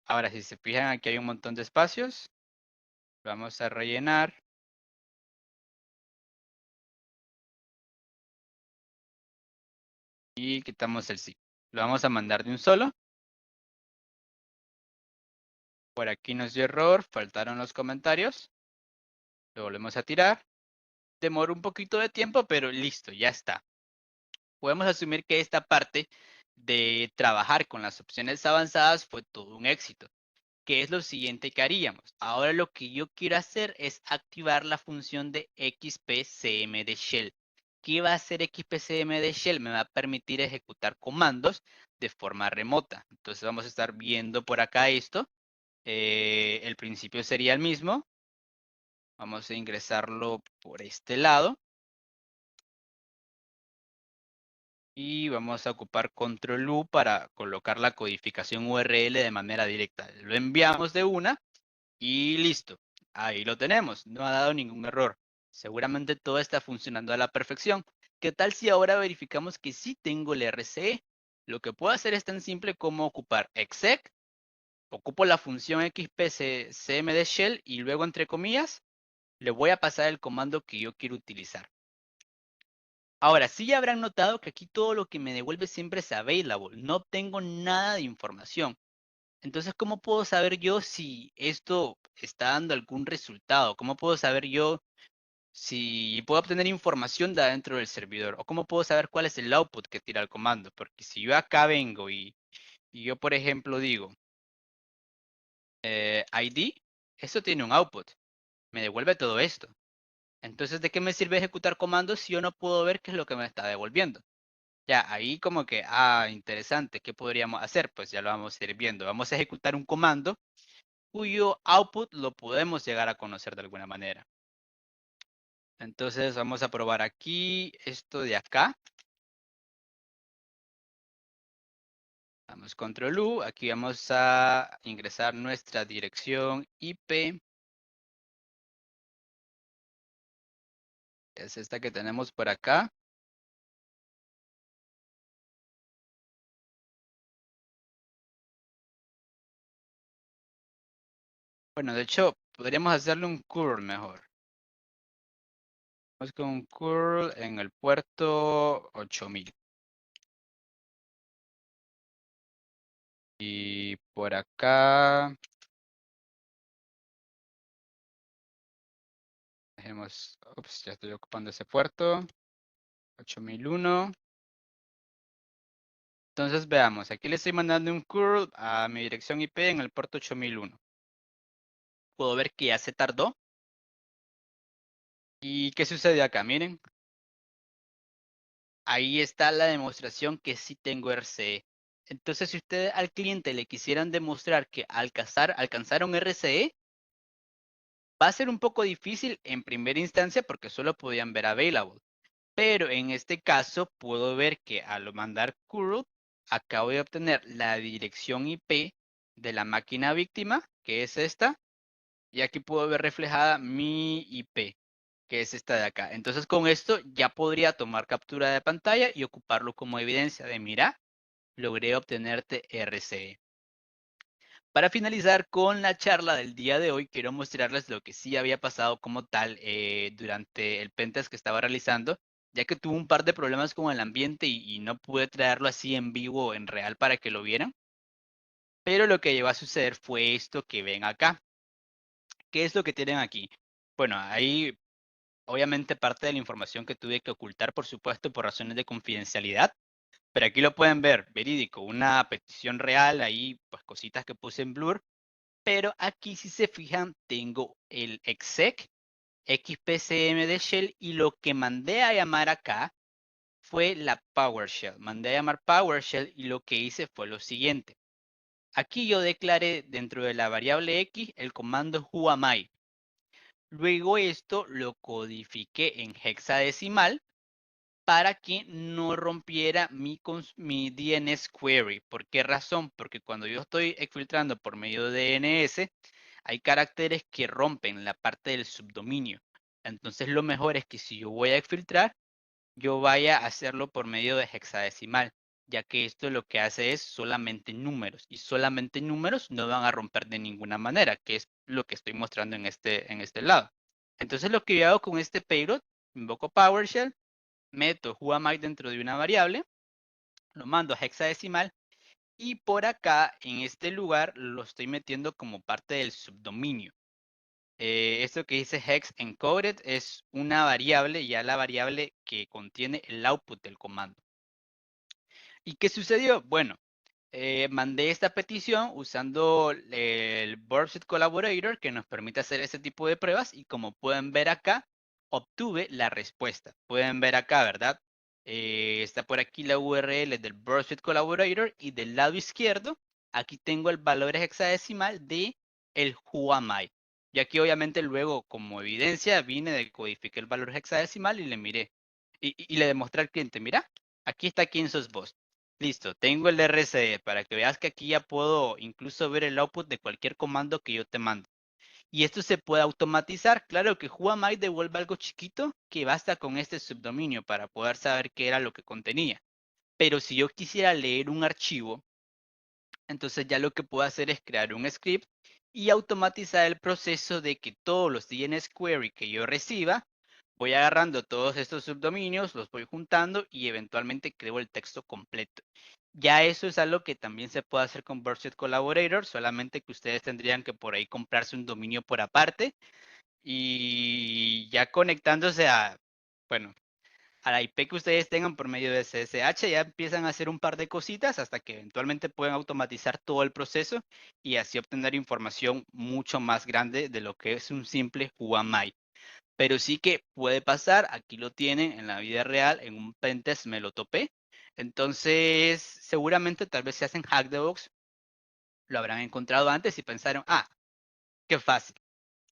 Ahora, si se fijan, aquí hay un montón de espacios. Vamos a rellenar. Y quitamos el sí. Lo vamos a mandar de un solo. Por aquí nos dio error, faltaron los comentarios. Lo volvemos a tirar. Demora un poquito de tiempo, pero listo, ya está. Podemos asumir que esta parte de trabajar con las opciones avanzadas fue todo un éxito. ¿Qué es lo siguiente que haríamos? Ahora lo que yo quiero hacer es activar la función de xpcm de shell. ¿Qué va a hacer xpcm de shell? Me va a permitir ejecutar comandos de forma remota. Entonces vamos a estar viendo por acá esto. El principio sería el mismo. Vamos a ingresarlo por este lado. Y vamos a ocupar control U para colocar la codificación URL de manera directa. Lo enviamos de una y listo. Ahí lo tenemos. No ha dado ningún error. Seguramente todo está funcionando a la perfección. ¿Qué tal si ahora verificamos que sí tengo el RCE? Lo que puedo hacer es tan simple como ocupar exec, ocupo la función xpcm de shell y luego, entre comillas, le voy a pasar el comando que yo quiero utilizar. Ahora, sí ya habrán notado que aquí todo lo que me devuelve siempre es available. No obtengo nada de información. Entonces, ¿cómo puedo saber yo si esto está dando algún resultado? ¿Cómo puedo saber yo si puedo obtener información de adentro del servidor? ¿O cómo puedo saber cuál es el output que tira el comando? Porque si yo acá vengo y yo, por ejemplo, digo ID, eso tiene un output. Me devuelve todo esto. Entonces, ¿de qué me sirve ejecutar comandos si yo no puedo ver qué es lo que me está devolviendo? Ya, ahí como que, interesante, ¿qué podríamos hacer? Pues ya lo vamos a ir viendo. Vamos a ejecutar un comando cuyo output lo podemos llegar a conocer de alguna manera. Entonces vamos a probar aquí esto de acá. Damos control U, aquí vamos a ingresar nuestra dirección IP. Es esta que tenemos por acá. Bueno, de hecho, podríamos hacerle un curl mejor. Vamos con un curl en el puerto 8000. Y por acá, dejemos, ups, ya estoy ocupando ese puerto, 8001. Entonces veamos, aquí le estoy mandando un curl a mi dirección IP en el puerto 8001. Puedo ver que ya se tardó. ¿Y qué sucede acá? Miren, ahí está la demostración que sí tengo RCE. Entonces, si ustedes al cliente le quisieran demostrar que alcanzaron RCE, va a ser un poco difícil en primera instancia porque solo podían ver available. Pero en este caso puedo ver que al mandar curl, acabo de obtener la dirección IP de la máquina víctima, que es esta, y aquí puedo ver reflejada mi IP, que es esta de acá. Entonces con esto ya podría tomar captura de pantalla y ocuparlo como evidencia de, mira, logré obtenerte RCE. Para finalizar con la charla del día de hoy, quiero mostrarles lo que sí había pasado como tal durante el pentest que estaba realizando, ya que tuve un par de problemas con el ambiente y no pude traerlo así en vivo, en real, para que lo vieran. Pero lo que llegó a suceder fue esto que ven acá. ¿Qué es lo que tienen aquí? Bueno, ahí obviamente parte de la información que tuve que ocultar, por supuesto, por razones de confidencialidad. Pero aquí lo pueden ver, verídico, una petición real, ahí pues cositas que puse en Blur. Pero aquí si se fijan tengo el exec xpcm de shell y lo que mandé a llamar acá fue la PowerShell. Mandé a llamar PowerShell y lo que hice fue lo siguiente. Aquí yo declaré dentro de la variable x el comando whoami. Luego esto lo codifiqué en hexadecimal para que no rompiera mi DNS query. ¿Por qué razón? Porque cuando yo estoy exfiltrando por medio de DNS, hay caracteres que rompen la parte del subdominio. Entonces lo mejor es que si yo voy a exfiltrar, yo vaya a hacerlo por medio de hexadecimal, ya que esto lo que hace es solamente números, y solamente números no van a romper de ninguna manera, que es lo que estoy mostrando en este lado. Entonces lo que yo hago con este payload, invoco PowerShell, meto whoami dentro de una variable, lo mando a hexadecimal y por acá en este lugar lo estoy metiendo como parte del subdominio. Esto que dice hex encoded es una variable, ya la variable que contiene el output del comando. ¿Y qué sucedió? Bueno, mandé esta petición usando el Burpsuite Collaborator que nos permite hacer este tipo de pruebas y como pueden ver acá, obtuve la respuesta. Pueden ver acá, ¿verdad? Está por aquí la URL del Burpsuite Collaborator y del lado izquierdo, aquí tengo el valor hexadecimal de el whoami. Y aquí obviamente luego como evidencia vine de codificar el valor hexadecimal y le miré. Y le demostré al cliente, mira, aquí está quién sos vos. Listo, tengo el RCE para que veas que aquí ya puedo incluso ver el output de cualquier comando que yo te mando. Y esto se puede automatizar. Claro que whoami devuelve algo chiquito que basta con este subdominio para poder saber qué era lo que contenía. Pero si yo quisiera leer un archivo, entonces ya lo que puedo hacer es crear un script y automatizar el proceso de que todos los DNS query que yo reciba, voy agarrando todos estos subdominios, los voy juntando y eventualmente creo el texto completo. Ya eso es algo que también se puede hacer con Burpsuite Collaborator, solamente que ustedes tendrían que por ahí comprarse un dominio por aparte y ya conectándose a, bueno, a la IP que ustedes tengan por medio de SSH, ya empiezan a hacer un par de cositas hasta que eventualmente pueden automatizar todo el proceso y así obtener información mucho más grande de lo que es un simple whoami. Pero sí que puede pasar, aquí lo tienen en la vida real, en un pentest me lo topé. Entonces, seguramente tal vez si hacen hack the box, lo habrán encontrado antes y pensaron, ah, qué fácil.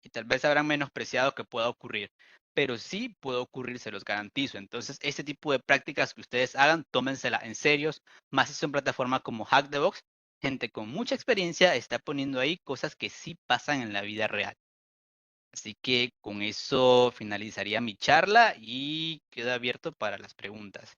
Y tal vez habrán menospreciado que pueda ocurrir. Pero sí puede ocurrir, se los garantizo. Entonces, este tipo de prácticas que ustedes hagan, tómensela en serio. Más si son plataformas como Hack the Box, gente con mucha experiencia está poniendo ahí cosas que sí pasan en la vida real. Así que con eso finalizaría mi charla y quedo abierto para las preguntas.